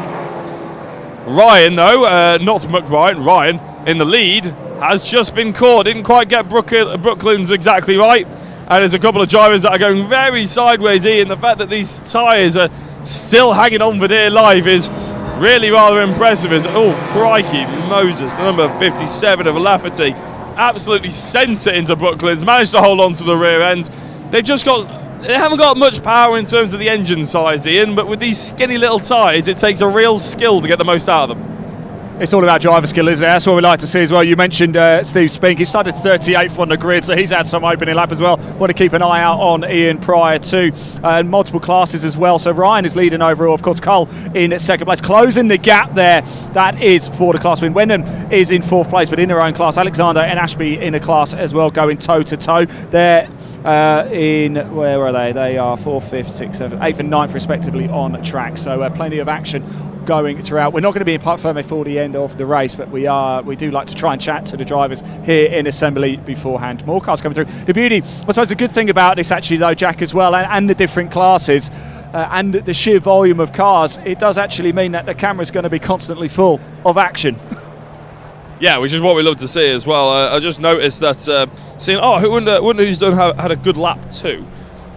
Ryan, though, not McBride, Ryan in the lead, has just been caught. Didn't quite get Brooklyn's exactly right. And there's a couple of drivers that are going very sideways here, and the fact that these tyres are still hanging on for dear life is really rather impressive. Oh, crikey, Moses, the number 57 of Lafferty, absolutely sent it into Brooklyn's, managed to hold on to the rear end. They haven't got much power in terms of the engine size, Ian, but with these skinny little tyres, it takes a real skill to get the most out of them. It's all about driver skill, isn't it? That's what we like to see as well. You mentioned Steve Spink. He started 38th on the grid, so he's had some opening lap as well. Want to keep an eye out on Ian Pryor too. Multiple classes as well. So Ryan is leading overall. Of course, Cole in second place. Closing the gap there. That is for the class win. Wyndham is in 4th place, but in their own class. Alexander and Ashby in a class as well, going toe-to-toe. They're where are they? They are 4th, 5th, 6th, 7th, 8th and 9th respectively on track. So plenty of action going throughout. We're not going to be in Parc Fermé for the end of the race, but we do like to try and chat to the drivers here in assembly beforehand. More cars coming through. The beauty, I suppose the good thing about this actually though, Jack, as well, and the different classes and the sheer volume of cars, it does actually mean that the camera's going to be constantly full of action. Yeah, which is what we love to see as well. I just noticed that seeing, who wonder who's had a good lap too.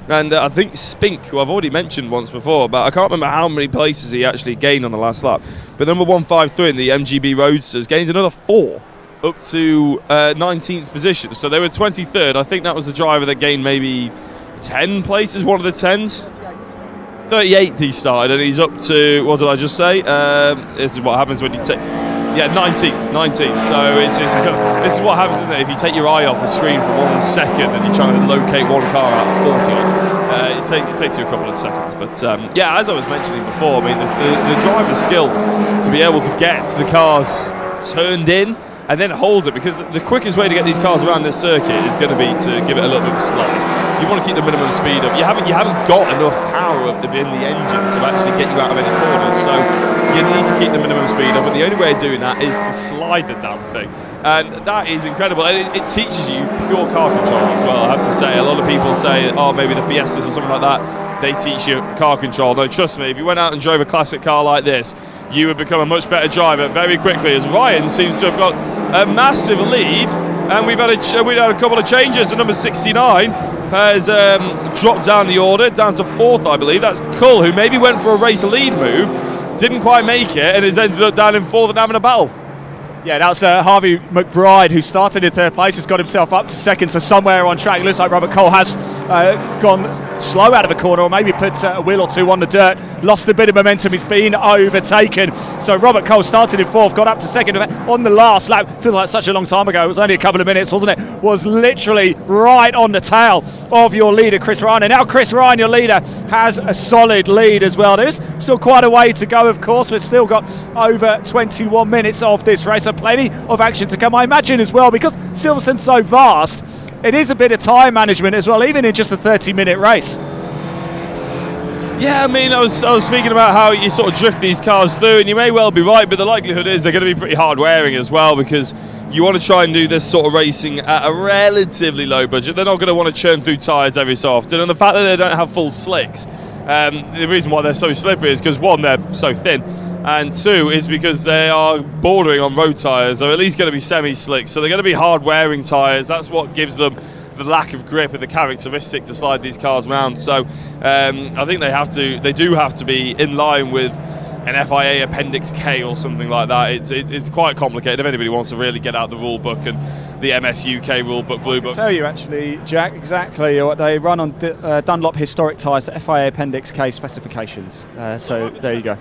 And I think Spink, who I've already mentioned once before, but I can't remember how many places he actually gained on the last lap. But number 153 in the MGB Roadsters gained another 4 up to 19th position. So they were 23rd. I think that was the driver that gained maybe 10 places, one of the 10s. 38th he started, and he's up to, what did I just say? This is what happens when you take... Yeah, 19th. So this is what happens, isn't it? If you take your eye off the screen for 1 second and you're trying to locate one car out of 40 odd, it takes you a couple of seconds. But yeah, as I was mentioning before, I mean, the driver's skill to be able to get the cars turned in and then hold it, because the quickest way to get these cars around this circuit is going to be to give it a little bit of a slide. You want to keep the minimum speed up. You haven't got enough power up in the engine to actually get you out of any corners, so you need to keep the minimum speed up, and the only way of doing that is to slide the damn thing, and that is incredible. And it teaches you pure car control as well, I have to say. A lot of people say, oh, maybe the Fiestas or something like that, they teach you car control. No, trust me, if you went out and drove a classic car like this, you would become a much better driver very quickly, as Ryan seems to have got a massive lead, and we've had a couple of changes. The number 69 has dropped down the order, down to 4th, I believe. That's Cull, who maybe went for a race lead move, didn't quite make it, and has ended up down in 4th and having a battle. Yeah, that was Harvey McBride, who started in 3rd place, has got himself up to 2nd, so somewhere on track. It looks like Robert Cole has gone slow out of a corner, or maybe put a wheel or two on the dirt, lost a bit of momentum, he's been overtaken. So Robert Cole started in 4th, got up to 2nd on the last lap. Feels like such a long time ago, it was only a couple of minutes, wasn't it? Was literally right on the tail of your leader, Chris Ryan. And now Chris Ryan, your leader, has a solid lead as well. There's still quite a way to go, of course. We've still got over 21 minutes of this race, so plenty of action to come, I imagine, as well, because Silverstone's so vast. It is a bit of time management as well, even in just a 30-minute race. Yeah, I mean, I was speaking about how you sort of drift these cars through, and you may well be right, but the likelihood is they're going to be pretty hard wearing as well, because you want to try and do this sort of racing at a relatively low budget. They're not going to want to churn through tyres every so often, and the fact that they don't have full slicks, the reason why they're so slippery is because, one, they're so thin, and two is because they are bordering on road tyres. They're at least going to be semi-slick, so they're going to be hard wearing tyres. That's what gives them the lack of grip and the characteristic to slide these cars around. So I think they do have to be in line with an FIA Appendix K or something like that. It's quite complicated if anybody wants to really get out the rule book and the MS UK rule book, blue book. I'll tell you actually, Jack, exactly what they run on Dunlop historic tyres, the FIA Appendix K specifications. So there you go.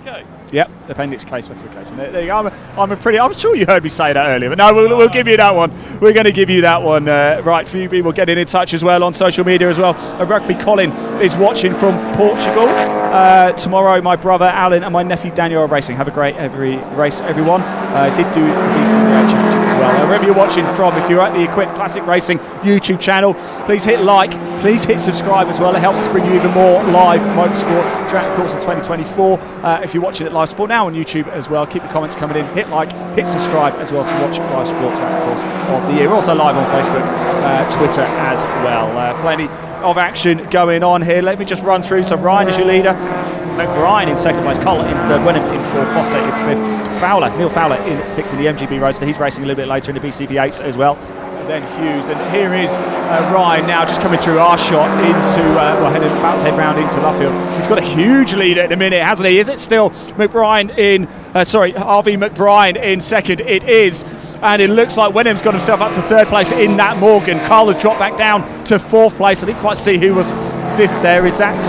Yep, Appendix K specification. There you go. I'm sure you heard me say that earlier, but no, we'll give you that one. We're going to give you that one. Right, for you people getting in touch as well on social media as well. Rugby Colin is watching from Portugal. Tomorrow, my brother Alan and my nephew Daniel are racing. Have a great race, everyone. Did do the BCBA Championship as well. Wherever you're watching from, if you're at the Equipe Classic Racing YouTube channel, please hit like, please hit subscribe as well. It helps us bring you even more live motorsport throughout the course of 2024. If you're watching it live sport now on YouTube as well, keep the comments coming in, hit like, hit subscribe as well to watch live sport throughout the course of the year. We're also live on Facebook, Twitter as well. Plenty of action going on here. Let me just run through. So Ryan is your leader, McBride in 2nd place, Cole in 3rd, Wenham in 4th, Foster in 5th, Neil Fowler in 6th in the MGB Roadster. He's racing a little bit later in the BCB8s as well. Then Hughes, and here is Ryan now just coming through our shot into about to head round into Luffield. He's got a huge lead at the minute, hasn't he? Is it still Harvey McBride in 2nd? It is, and it looks like Wenham's got himself up to 3rd place in Nat Morgan. Carl has dropped back down to 4th place. I didn't quite see who was 5th there. Is that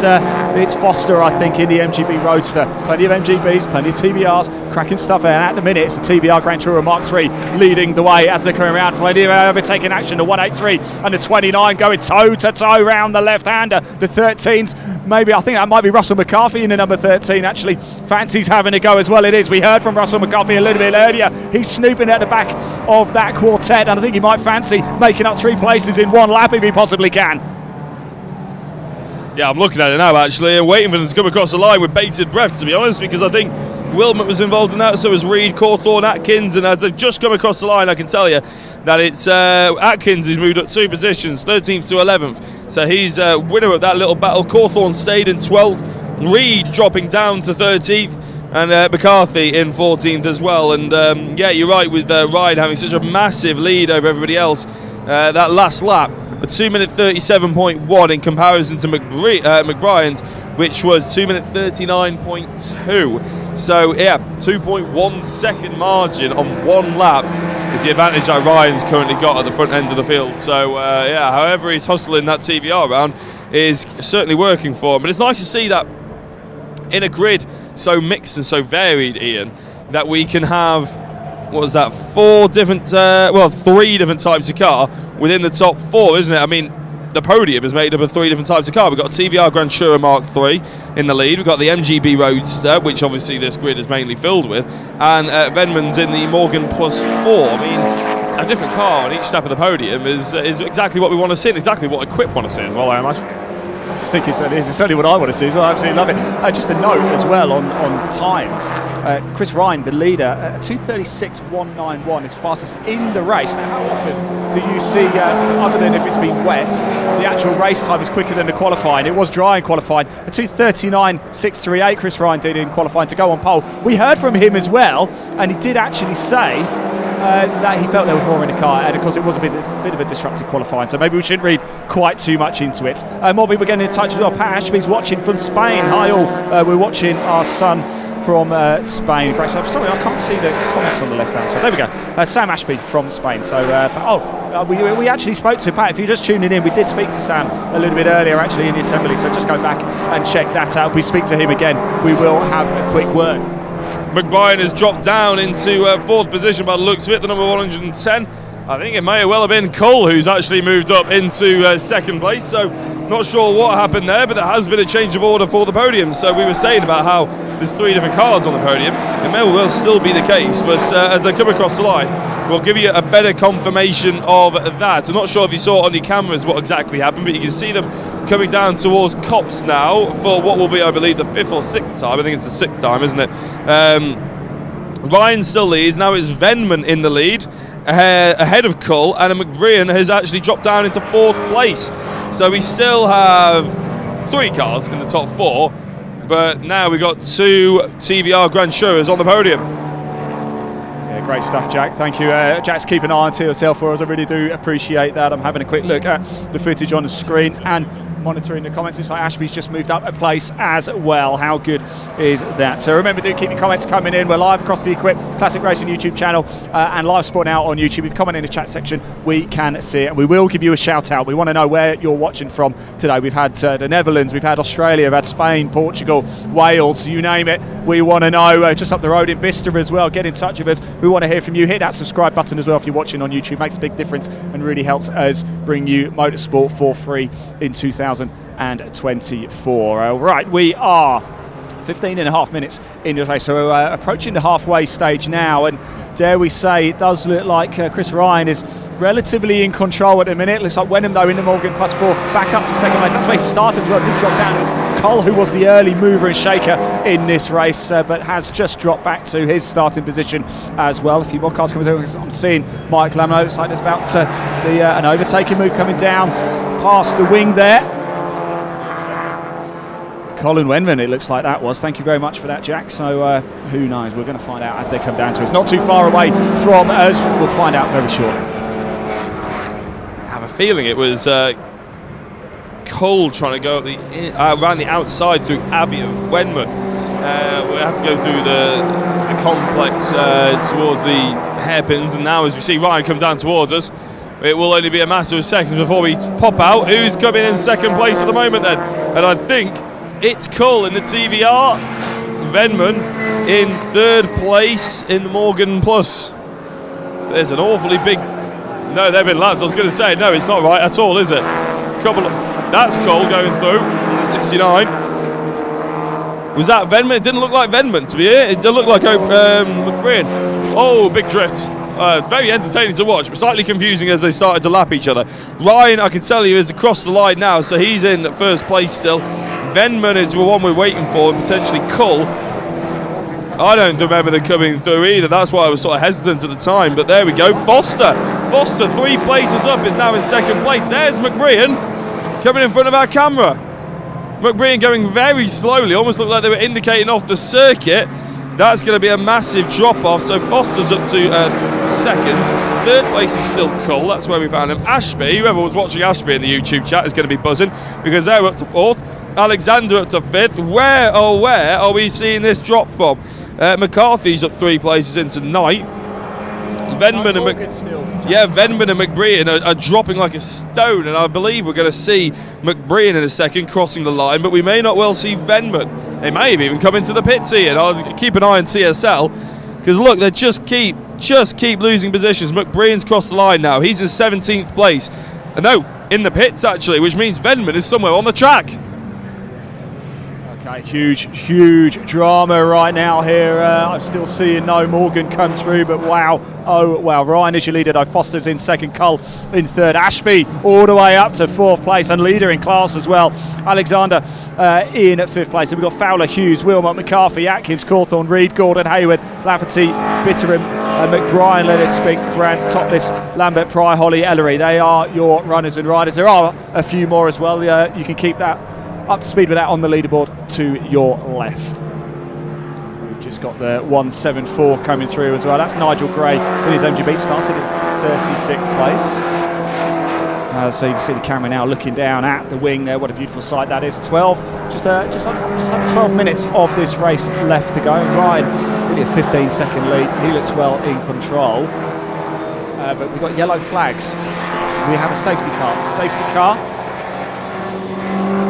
it's Foster, I think, in the MGB Roadster. Plenty of MGBs, plenty of TBRs, cracking stuff there. And at the minute, it's the TBR Grand Tourer Mark III leading the way as they're coming around. Plenty of overtaking action. The 183 and the 29 going toe to toe round the left-hander. The 13s, maybe, I think that might be Russell McCarthy in the number 13. Actually, fancies having a go as well. It is. We heard from Russell McCarthy a little bit earlier. He's snooping at the back of that quartet, and I think he might fancy making up 3 places in 1 lap if he possibly can. Yeah, I'm looking at it now actually, and waiting for them to come across the line with bated breath, to be honest, because I think Wilmot was involved in that, so was Reed, Cawthorne, Atkins, and as they've just come across the line, I can tell you that it's Atkins who's moved up 2 positions, 13th to 11th, so he's winner of that little battle. Cawthorne stayed in 12th, Reed dropping down to 13th, and McCarthy in 14th as well. And yeah, you're right with Ryan having such a massive lead over everybody else. That last lap, a 2-minute 37.1 in comparison to McBrien's, which was 2-minute 39.2. So yeah, 2.1 second margin on 1 lap is the advantage that Ryan's currently got at the front end of the field. So yeah, however he's hustling that TVR round is certainly working for him. But it's nice to see that in a grid so mixed and so varied, Ian, that we can have, what was that, 3 different types of car within the top 4, isn't it? I mean, the podium is made up of 3 different types of car. We've got a TVR Grand Tourer Mark III in the lead. We've got the MGB Roadster, which obviously this grid is mainly filled with, and Venman's in the Morgan Plus 4. I mean, a different car on each step of the podium is exactly what we want to see, and exactly what Equipe want to see as well, I imagine. I think it certainly is. It's certainly what I want to see as well. I absolutely love it. Just a note as well on times. Chris Ryan, the leader, 2:36.191 is fastest in the race. Now, how often do you see, other than if it's been wet, the actual race time is quicker than the qualifying? It was dry in qualifying. A 2:39.638 Chris Ryan did in qualifying to go on pole. We heard from him as well, and he did actually say that he felt there was more in the car, and of course it was a bit of a disruptive qualifying, so maybe we shouldn't read quite too much into it. More people getting in touch as well. Pat Ashby's watching from Spain. Hi all, we're watching our son from Spain. Great stuff. Sorry, I can't see the comments on the left hand side. There we go. Sam Ashby from Spain. So, we actually spoke to Pat. If you're just tuning in, we did speak to Sam a little bit earlier actually in the assembly, so just go back and check that out. If we speak to him again, we will have a quick word. McBrien has dropped down into 4th position by the looks of it, the number 110. I think it may well have been Cole who's actually moved up into 2nd place, so not sure what happened there, but there has been a change of order for the podium. So we were saying about how there's 3 different cars on the podium. It may well still be the case, but as they come across the line, we'll give you a better confirmation of that. I'm not sure if you saw on your cameras what exactly happened, but you can see them coming down towards Copse now for what will be, I believe, the 5th or 6th time. I think it's the 6th time, isn't it? Ryan still leads. Now it's Venman in the lead, ahead of Cull, and McBrien has actually dropped down into 4th place. So we still have 3 cars in the top 4, but now we've got 2 TVR Grand Tourers on the podium. Yeah, great stuff, Jack. Thank you. Jack's keeping an eye on TSL for us. I really do appreciate that. I'm having a quick look at the footage on the screen and monitoring the comments. It's like Ashby's just moved up a place as well. How good is that? So remember, do keep your comments coming in. We're live across the Equipe Classic Racing YouTube channel and live sport now on YouTube. If you comment in the chat section, we can see it, and we will give you a shout out. We want to know where you're watching from today. We've had the Netherlands, we've had Australia, we've had Spain, Portugal, Wales, you name it. We want to know, just up the road in Bicester as well. Get in touch with us. We want to hear from you. Hit that subscribe button as well if you're watching on YouTube. Makes a big difference and really helps us bring you motorsport for free in 2024. Right, we are 15 and a half minutes into the race, so we're approaching the halfway stage now, and dare we say it does look like Chris Ryan is relatively in control at the minute. Looks like Wenham though in the Morgan Plus 4 back up to 2nd place. That's where he started as well, did drop down. It was Cole who was the early mover and shaker in this race, but has just dropped back to his starting position as well. A few more cars coming through. I'm seeing Mike Lamno. Looks like there's about to be an overtaking move coming down past the wing there. Colin Wenman, it looks like that was. Thank you very much for that, Jack. So who knows? We're going to find out as they come down to us. Not too far away from us. We'll find out very shortly. I have a feeling it was Cole trying to go around the outside through Abbey and Wenman. We have to go through the complex towards the hairpins, and now as we see Ryan come down towards us, it will only be a matter of seconds before we pop out. Who's coming in 2nd place at the moment then? And I think it's Cull in the TVR, Venman in 3rd place in the Morgan Plus. There's an awfully big... No, they've been lads. I was going to say, no, it's not right at all, is it? That's Cull going through, 69. Was that Venman? It didn't look like Venman, to be here. It looked like McBrien. Oh, big drift. Very entertaining to watch, but slightly confusing as they started to lap each other. Ryan, I can tell you, is across the line now, so he's in 1st place still. Venman is the one we're waiting for, and potentially Cull. I don't remember them coming through either. That's why I was sort of hesitant at the time, but there we go. Foster 3 places up, is now in 2nd place. There's McBrien coming in front of our camera. McBrien going very slowly, almost looked like they were indicating off the circuit. That's going to be a massive drop-off, so Foster's up to 2nd. 3rd place is still Cull, that's where we found him. Ashby, whoever was watching Ashby in the YouTube chat is going to be buzzing, because they're up to 4th. Alexander up to 5th. Where are we seeing this drop from? McCarthy's up 3 places into 9th. Venman and McBrien are dropping like a stone, and I believe we're going to see McBrien in a second crossing the line, but we may not well see Venman. They may have even come into the pits here, and I'll keep an eye on TSL, because look, they just keep losing positions. McBrien's crossed the line now. He's in 17th place. No, in the pits actually, which means Venman is somewhere on the track. Okay, huge drama right now here. I'm still seeing no Morgan come through, but wow, oh wow, Ryan is your leader though. Foster's in second, Cull in third, Ashby all the way up to fourth place and leader in class as well. Alexander in fifth place, and we've got Fowler, Hughes, Wilmot, McCarthy, Atkins, Cawthorne, Reed, Gordon, Hayward, Lafferty, Bitterham, McBrien, Leonard, Spink, Grant, Topless, Lambert, Pry, Holly, Ellery. They are your runners and riders. There are a few more as well. You can keep that up to speed with that on the leaderboard to your left. We've just got the 174 coming through as well. That's Nigel Gray in his MGB, started in 36th place. So you can see the camera now looking down at the wing there. What a beautiful sight that is. 12, just under 12 minutes of this race left to go. Ryan, really a 15-second lead. He looks well in control. But we've got yellow flags. We have a safety car.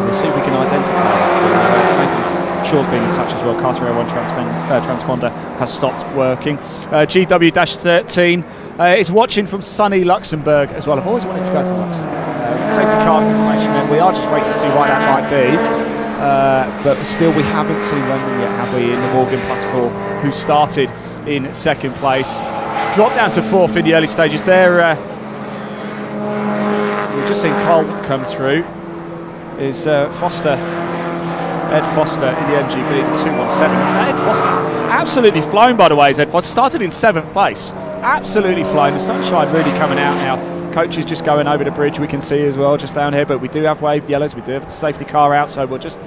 We'll see if we can identify that. Nathan Shaw's been in touch as well. Carter Air1 transponder has stopped working. GW-13 is watching from sunny Luxembourg as well. I've always wanted to go to Luxembourg. Safety car information, and we are just waiting to see why that might be. But still, we haven't seen London yet, have we, in the Morgan Plus 4, who started in second place. Dropped down to fourth in the early stages there. We've just seen Cole come through. Is Ed Foster in the MGB, the 217. Ed Foster's absolutely flown, by the way. Ed Foster started in 7th place, absolutely flown. The sunshine really coming out now. Coach is just going over the bridge, we can see as well just down here, but we do have waved yellows, we do have the safety car out, so we'll just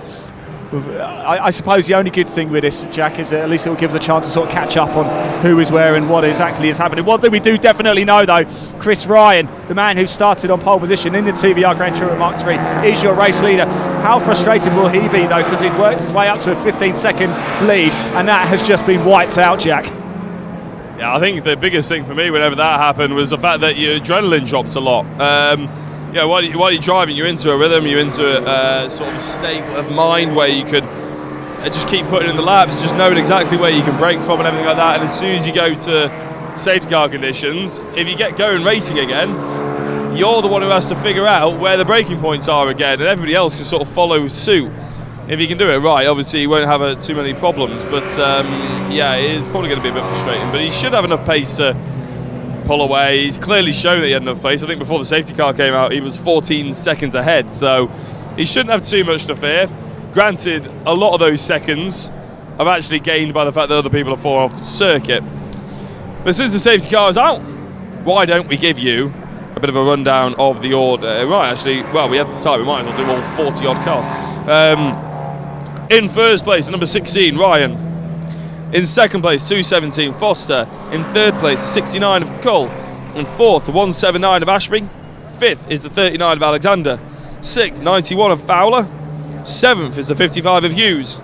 I suppose the only good thing with this, Jack, is that at least it will give us a chance to sort of catch up on who is where and what exactly is happening. One thing we do definitely know, though, Chris Ryan, the man who started on pole position in the TVR Grand Tourer Mark III, is your race leader. How frustrated will he be, though, because he'd worked his way up to a 15-second lead, and that has just been wiped out, Jack. Yeah, I think the biggest thing for me whenever that happened was the fact that your adrenaline drops a lot. Yeah, while you're driving, you're into a rhythm, you're into a sort of state of mind where you could just keep putting in the laps, just knowing exactly where you can brake from and everything like that. And as soon as you go to safety car conditions, if you get going racing again, you're the one who has to figure out where the braking points are again, and everybody else can sort of follow suit. If you can do it right, obviously you won't have too many problems. But yeah, it is probably going to be a bit frustrating. But he should have enough pace to pull away. He's clearly shown that he had enough pace. I think before the safety car came out, he was 14 seconds ahead, so he shouldn't have too much to fear. Granted, a lot of those seconds are actually gained by the fact that other people have fallen off the circuit. But since the safety car is out, why don't we give you a bit of a rundown of the order? Right, actually, well, we have the time, we might as well do all 40 odd cars. In first place, number 16, Ryan. In second place, 217, Foster. In third place, 69 of Cull. In fourth, the 179 of Ashby. Fifth is the 39 of Alexander. Sixth, 91 of Fowler. Seventh is the 55 of Hughes.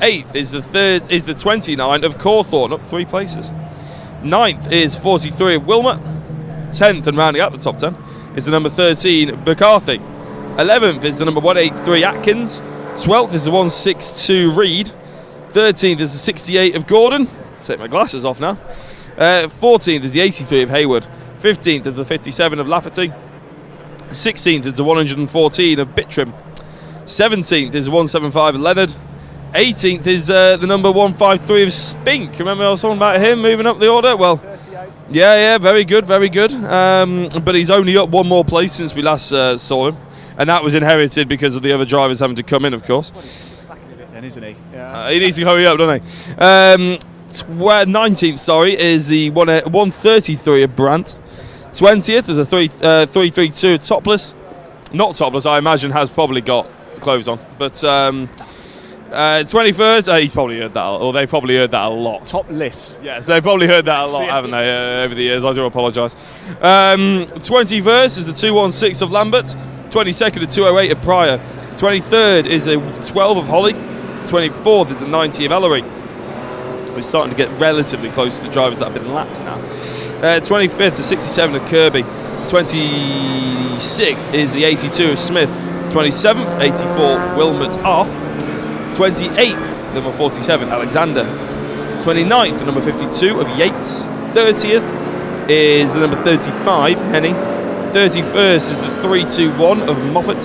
Eighth is the 29 of Cawthorne, up 3 places. Ninth is 43 of Wilmot. 10th, and rounding out the top 10, is the number 13 McCarthy. 11th is the number 183 Atkins. 12th is the 162 Reed. 13th is the 68 of Gordon. Take my glasses off now. 14th is the 83 of Hayward. 15th is the 57 of Lafferty. 16th is the 114 of Bitterham. 17th is the 175 of Leonard. 18th is the number 153 of Spink. Remember I was talking about him moving up the order? Well, yeah, very good. But he's only up 1 more place since we last saw him. And that was inherited because of the other drivers having to come in, of course. Then, isn't he? Yeah. He needs to hurry up, doesn't he? 19th, is the 133 of Brandt. 20th is a 332 of Topless. Not Topless, I imagine, has probably got clothes on. But 21st, he's probably heard that, or they've probably heard that a lot. Topless. Yes, they've probably heard that a lot, haven't they, over the years? I do apologise. 21st is the 216 of Lambert. 22nd, a 208 of Pryor. 23rd is a 12 of Holly. 24th is the 90 of Ellery. We're starting to get relatively close to the drivers that have been lapped now. 25th, the 67 of Kirby. 26th is the 82 of Smith. 27th, 84 Wilmot R. 28th, number 47 Alexander. 29th, the number 52 of Yates. 30th is the number 35 Henny. 31st is the 321 of Moffat.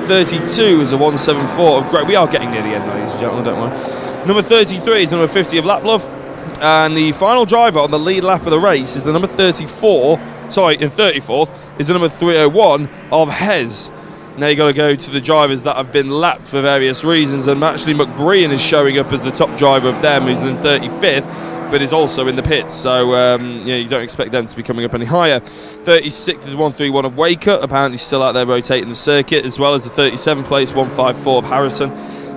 32 is a 174 of Gray. We are getting near the end, ladies and gentlemen, don't worry. Number 33 is number 50 of Laplove. And the final driver on the lead lap of the race is the number 34, sorry, in 34th, is the number 301 of Hez. Now you've got to go to the drivers that have been lapped for various reasons, and actually McBrien is showing up as the top driver of them, who's in 35th, but is also in the pits, so yeah, you don't expect them to be coming up any higher. 36th is 131 of Waker, apparently still out there rotating the circuit, as well as the 37th place 154 of Harrison.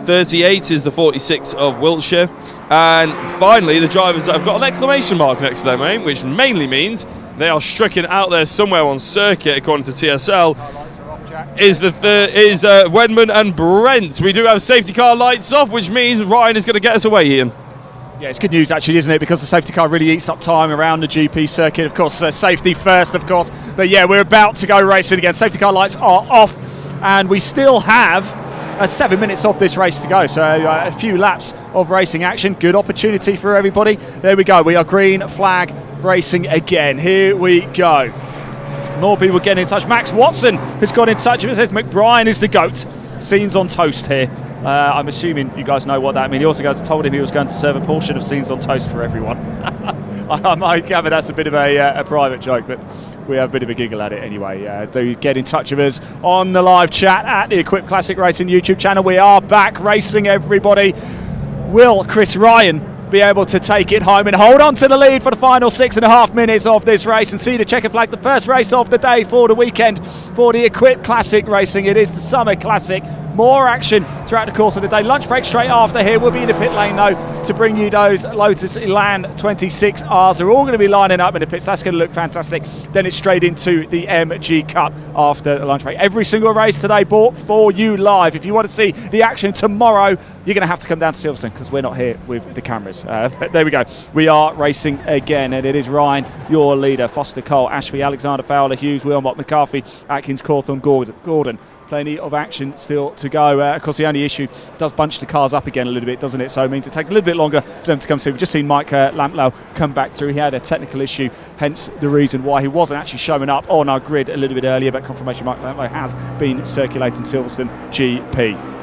38 is the 46 of Wiltshire, and finally the drivers that have got an exclamation mark next to their name, which mainly means they are stricken out there somewhere on circuit, according to TSL, is Wedman and Brent. We do have safety car lights off, which means Ryan is going to get us away, Ian. Yeah, it's good news actually, isn't it? Because the safety car really eats up time around the GP circuit. Of course, safety first, of course. But yeah, we're about to go racing again. Safety car lights are off, and we still have 7 minutes of this race to go, so a few laps of racing action. Good opportunity for everybody. There we go, we are green flag racing again. Here we go. More people getting in touch. Max Watson has got in touch with us. Says McBrien is the GOAT. Scenes on toast here. I'm assuming you guys know what that means. He also told him he was going to serve a portion of scenes on toast for everyone. I might gather that's a bit of a private joke, but we have a bit of a giggle at it anyway. Do get in touch with us on the live chat at the Equipe Classic Racing YouTube channel. We are back racing, everybody. Will Chris Ryan be able to take it home and hold on to the lead for the final 6.5 minutes of this race and see the checker flag, the first race of the day for the weekend for the Equipe Classic Racing? It is the Summer Classic. More action throughout the course of the day. Lunch break straight after here. We'll be in the pit lane though to bring you those Lotus Elan 26Rs. They're all going to be lining up in the pits. That's going to look fantastic. Then it's straight into the MG Cup after the lunch break. Every single race today bought for you live. If you want to see the action tomorrow, you're going to have to come down to Silverstone because we're not here with the cameras. But there we go. We are racing again, and it is Ryan, your leader. Foster, Cole, Ashby, Alexander, Fowler, Hughes, Wilmot, McCarthy, Atkins, Cawthorne, Gordon. Plenty of action still to go. Of course, the only issue does bunch the cars up again a little bit, doesn't it? So it means it takes a little bit longer for them to come through. We've just seen Mike Lamplow come back through. He had a technical issue, hence the reason why he wasn't actually showing up on our grid a little bit earlier, but confirmation Mike Lamplow has been circulating Silverstone GP.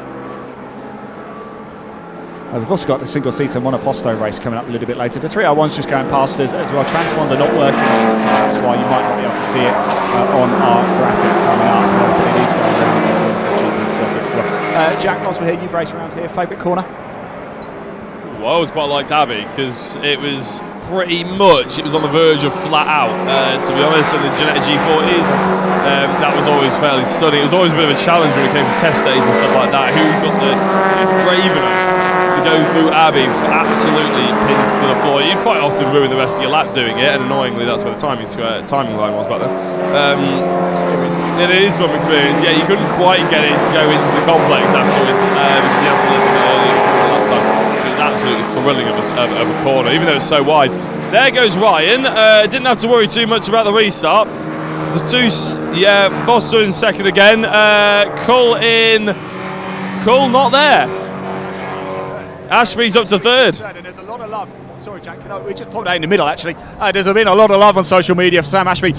We've also got the single-seater monoposto race coming up a little bit later. The 301's just going past us as well. Transponder not working on the car, that's why you might not be able to see it on our graphic coming up. But it is going around the Silverstone GP circuit as well. Jack, whilst we're here, you've raced around here. Favourite corner? Well, I always quite liked Abbey because it was pretty much, it was on the verge of flat out, to be honest, and the Ginetta G40s, that was always fairly stunning. It was always a bit of a challenge when it came to test days and stuff like that. Who's brave enough to go through Abbey absolutely pinned to the floor? You'd quite often ruin the rest of your lap doing it, and annoyingly that's where the timing line was back then. Experience. It is from experience, yeah. You couldn't quite get it to go into the complex afterwards because you have to lift it early and improve the lap time. It was absolutely thrilling of a corner, even though it's so wide. There goes Ryan. Didn't have to worry too much about the restart. The two, yeah, Foster in second again. Cull not there. Ashby's up to third. And there's a lot of love. Sorry, Jack. We just popped out in the middle, actually. There's been a lot of love on social media for Sam Ashby.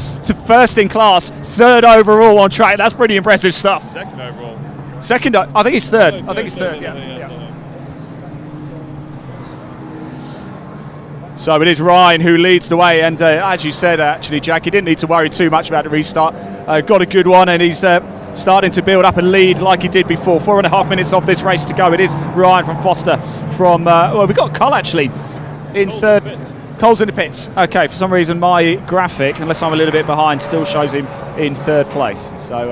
First in class, third overall on track. That's pretty impressive stuff. Second overall. Second, I think he's third. I think he's third, yeah. So it is Ryan who leads the way, and as you said, actually, Jack, he didn't need to worry too much about the restart. Got a good one, and he's starting to build up a lead like he did before. 4.5 minutes of this race to go. It is Ryan from Foster from, we've got Cole actually in third. Cole's in the pits. Okay, for some reason my graphic, unless I'm a little bit behind, still shows him in third place. So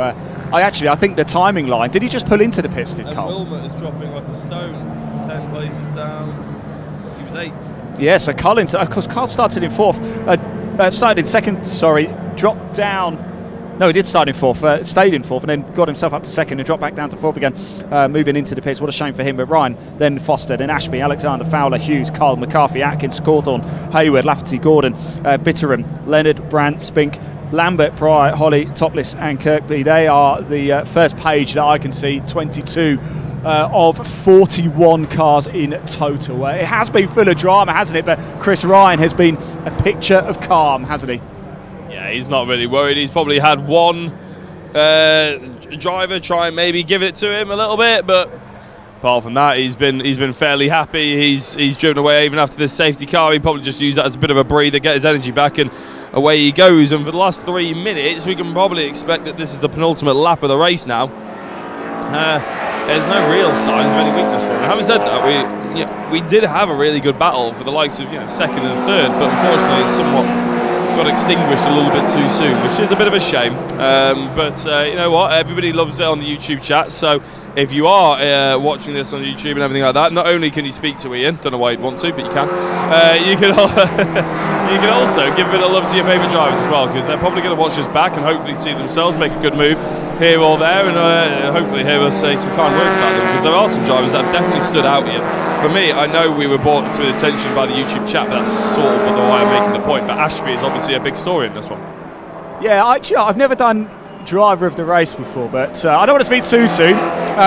I think the timing line, did he just pull into the pits, did Cole? Wilmot is dropping like a stone, 10 places down. He was 8th. Yeah, so Cole, of course, Cole started in fourth, started in second, dropped down. No, he did start in fourth, stayed in fourth, and then got himself up to second and dropped back down to fourth again, moving into the pits. What a shame for him. But Ryan, then Foster, then Ashby, Alexander, Fowler, Hughes, Carl, McCarthy, Atkins, Cawthorne, Hayward, Lafferty, Gordon, Bitterham, Leonard, Brandt, Spink, Lambert, Pryor, Holly, Topless and Kirkby. They are the first page that I can see, 22 of 41 cars in total. It has been full of drama, hasn't it? But Chris Ryan has been a picture of calm, hasn't he? Yeah, he's not really worried. He's probably had one driver try and maybe give it to him a little bit, but apart from that, he's been fairly happy. He's driven away even after this safety car. He probably just used that as a bit of a breather, get his energy back, and away he goes. And for the last 3 minutes, we can probably expect that this is the penultimate lap of the race now. There's no real signs of any weakness for him. Having said that, we did have a really good battle for the likes of second and third, but unfortunately it's somewhat got extinguished a little bit too soon, which is a bit of a shame. But you know what? Everybody loves it on the YouTube chat. So if you are watching this on YouTube and everything like that, not only can you speak to Ian, don't know why you'd want to, but you can. You can also give a bit of love to your favourite drivers as well, because they're probably going to watch us back and hopefully see themselves make a good move here or there, and hopefully hear us say some kind words about them, because there are some drivers that have definitely stood out here. For me, I know we were brought to attention by the YouTube chat, but that's sort of why I'm making the point. But Ashby is obviously a big story in this one. Yeah, I've never done driver of the race before, but I don't want to speak too soon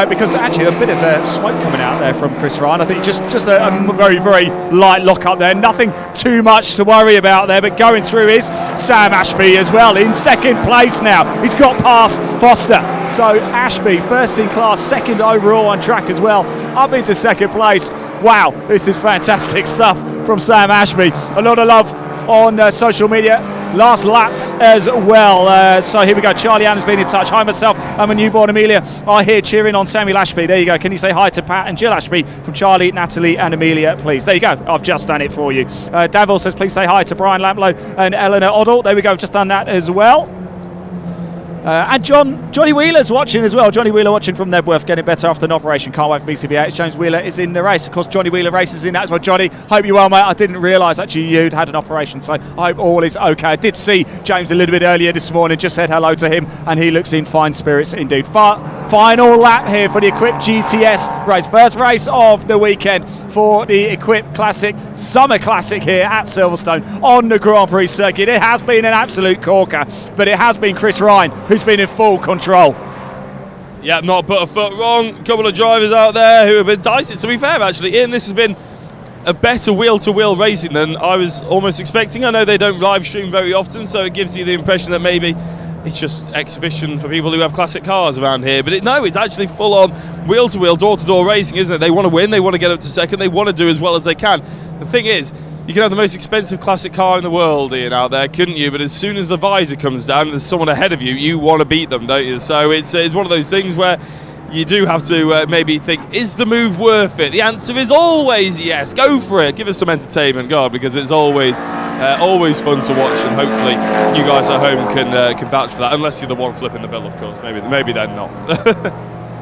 because actually a bit of smoke coming out there from Chris Ryan. I think just a very, very light lock up there, nothing too much to worry about there, but going through is Sam Ashby as well in second place now. He's got past Foster, so Ashby first in class, second overall on track as well, up into second place. Wow, this is fantastic stuff from Sam Ashby. A lot of love on social media. Last lap as well. So here we go. Charlie Allen's been in touch. Hi, myself. I'm a newborn Amelia. I hear cheering on Samuel Ashby. There you go. Can you say hi to Pat and Jill Ashby from Charlie, Natalie and Amelia, please? There you go. I've just done it for you. Davil says, please say hi to Brian Lamplow and Eleanor Oddle. There we go. I've just done that as well. And Johnny Wheeler's watching as well. Johnny Wheeler watching from Nebworth, getting better after an operation. Can't wait for BCB8. James Wheeler is in the race. Of course, Johnny Wheeler races in that as well. Johnny, hope you're well, mate. I didn't realise actually you'd had an operation, so I hope all is okay. I did see James a little bit earlier this morning, just said hello to him, and he looks in fine spirits indeed. Final lap here for the Equipe GTS race. First race of the weekend for the Equipe Classic, Summer Classic here at Silverstone on the Grand Prix circuit. It has been an absolute corker, but it has been Chris Ryan who's been in full control. Yeah, not put a foot wrong. A couple of drivers out there who have been dicey. To be fair, actually, Ian, this has been a better wheel-to-wheel racing than I was almost expecting. I know they don't live stream very often, so it gives you the impression that maybe it's just exhibition for people who have classic cars around here. But no, it's actually full-on wheel-to-wheel, door-to-door racing, isn't it? They want to win, they want to get up to second, they want to do as well as they can. The thing is, you can have the most expensive classic car in the world, Ian, out there, couldn't you? But as soon as the visor comes down and there's someone ahead of you, you want to beat them, don't you? So it's one of those things where you do have to maybe think, is the move worth it? The answer is always yes. Go for it. Give us some entertainment, God, because it's always fun to watch, and hopefully you guys at home can vouch for that. Unless you're the one flipping the bill, of course. Maybe they're not.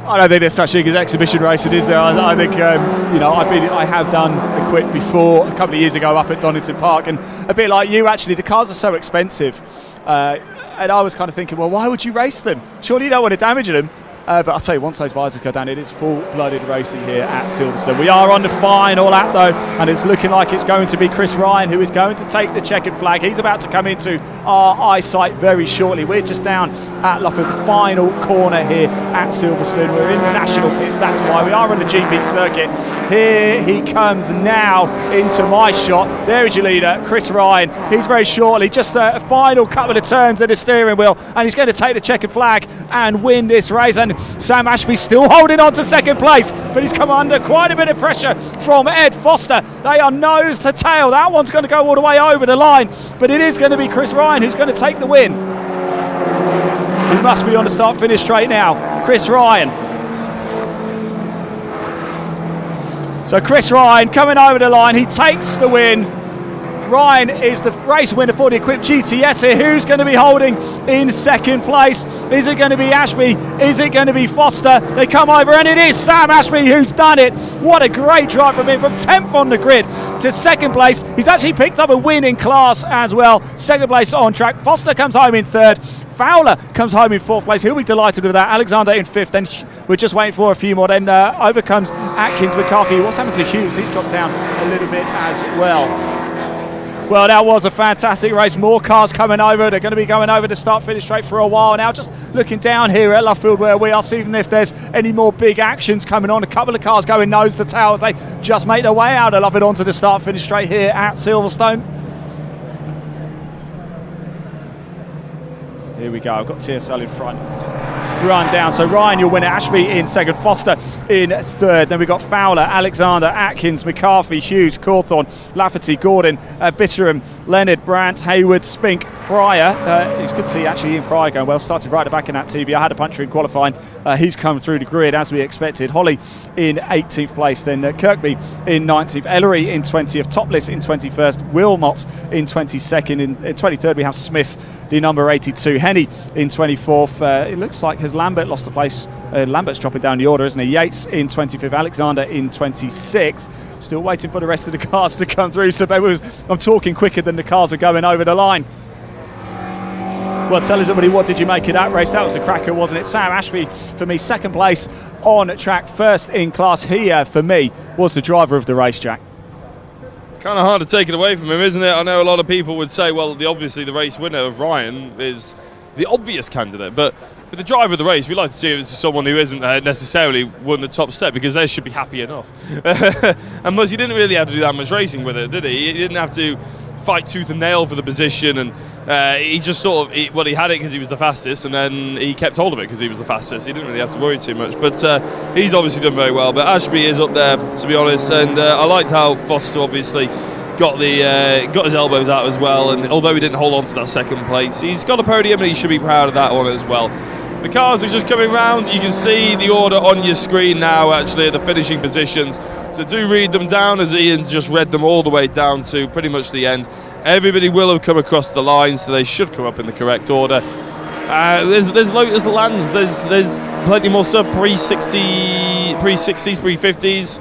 I don't think there's such thing as exhibition racing, is there? I think I have done Equipe before a couple of years ago up at Donington Park, and a bit like you, actually, the cars are so expensive, and I was kind of thinking, well, why would you race them? Surely you don't want to damage them. But I'll tell you, once those visors go down, it is full-blooded racing here at Silverstone. We are on the final lap, though, and it's looking like it's going to be Chris Ryan who is going to take the checkered flag. He's about to come into our eyesight very shortly. We're just down at Luffield, the final corner here at Silverstone. We're in the national pits, that's why. We are on the GP circuit. Here he comes now into my shot. There is your leader, Chris Ryan. He's very shortly, just a final couple of turns at the steering wheel, and he's going to take the checkered flag and win this race. And Sam Ashby still holding on to second place, but he's come under quite a bit of pressure from Ed Foster. They are nose to tail. That one's going to go all the way over the line, but it is going to be Chris Ryan who's going to take the win. He must be on the start-finish straight now. Chris Ryan. So Chris Ryan coming over the line. He takes the win. Ryan is the race winner for the Equipe GTS here. Who's going to be holding in second place? Is it going to be Ashby? Is it going to be Foster? They come over, and it is Sam Ashby who's done it. What a great drive from him, from 10th on the grid to second place. He's actually picked up a win in class as well. Second place on track. Foster comes home in third. Fowler comes home in fourth place. He'll be delighted with that. Alexander in fifth. Then we're just waiting for a few more. Then over comes Atkins, McCarthy. What's happened to Hughes? He's dropped down a little bit as well. Well, that was a fantastic race. More cars coming over. They're going to be going over the start-finish straight for a while now. Just looking down here at Luffield where we are, seeing if there's any more big actions coming on. A couple of cars going nose to tail as they just make their way out of Luffield onto the start-finish straight here at Silverstone. Here we go. I've got TSL in front. Run down. So Ryan, you'll win it. Ashby in second. Foster in third. Then we've got Fowler, Alexander, Atkins, McCarthy, Hughes, Cawthorne, Lafferty, Gordon, Bitterham, Leonard, Brandt, Hayward, Spink, Pryor. It's good to see actually Ian Pryor going well. Started right at the back in that TV. I had a puncher in qualifying. He's come through the grid as we expected. Holly in 18th place. Then Kirkby in 19th. Ellery in 20th. Topless in 21st. Wilmot in 22nd. In 23rd we have Smith, the number 82. Henny in 24th. It looks like has Lambert lost a place. Lambert's dropping down the order, isn't he? Yates in 25th. Alexander in 26th. Still waiting for the rest of the cars to come through. So I'm talking quicker than the cars are going over the line. Well, tell us, everybody, what did you make of that race? That was a cracker, wasn't it? Sam Ashby, for me, second place on track, first in class. He, for me, was the driver of the race, Jack. Kind of hard to take it away from him, isn't it? I know a lot of people would say, well, obviously the race winner of Ryan is the obvious candidate, but with the driver of the race, we like to give it to someone who isn't necessarily won the top step, because they should be happy enough. And plus, he didn't really have to do that much racing with it, did he? He didn't have to fight tooth and nail for the position, and he just sort of he had it because he was the fastest, and then he kept hold of it because he was the fastest. He didn't really have to worry too much, but he's obviously done very well. But Ashby is up there, to be honest, and I liked how Foster obviously got his elbows out as well, and although he didn't hold on to that second place, he's got a podium and he should be proud of that one as well. The cars are just coming round. You can see the order on your screen now, actually, the finishing positions. So do read them down, as Ian's just read them all the way down to pretty much the end. Everybody will have come across the line, so they should come up in the correct order. There's Lotus Lands. There's plenty more stuff. Pre-60s, pre-50s,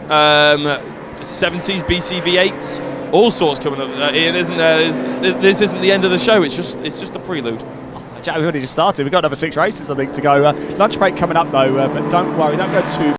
70s, BCV8s, all sorts coming up. Ian, isn't there? This isn't the end of the show. It's just a prelude. Jack, we've already just started. We've got another 6 races, I think, to go. Lunch break coming up, though, but don't worry, don't go too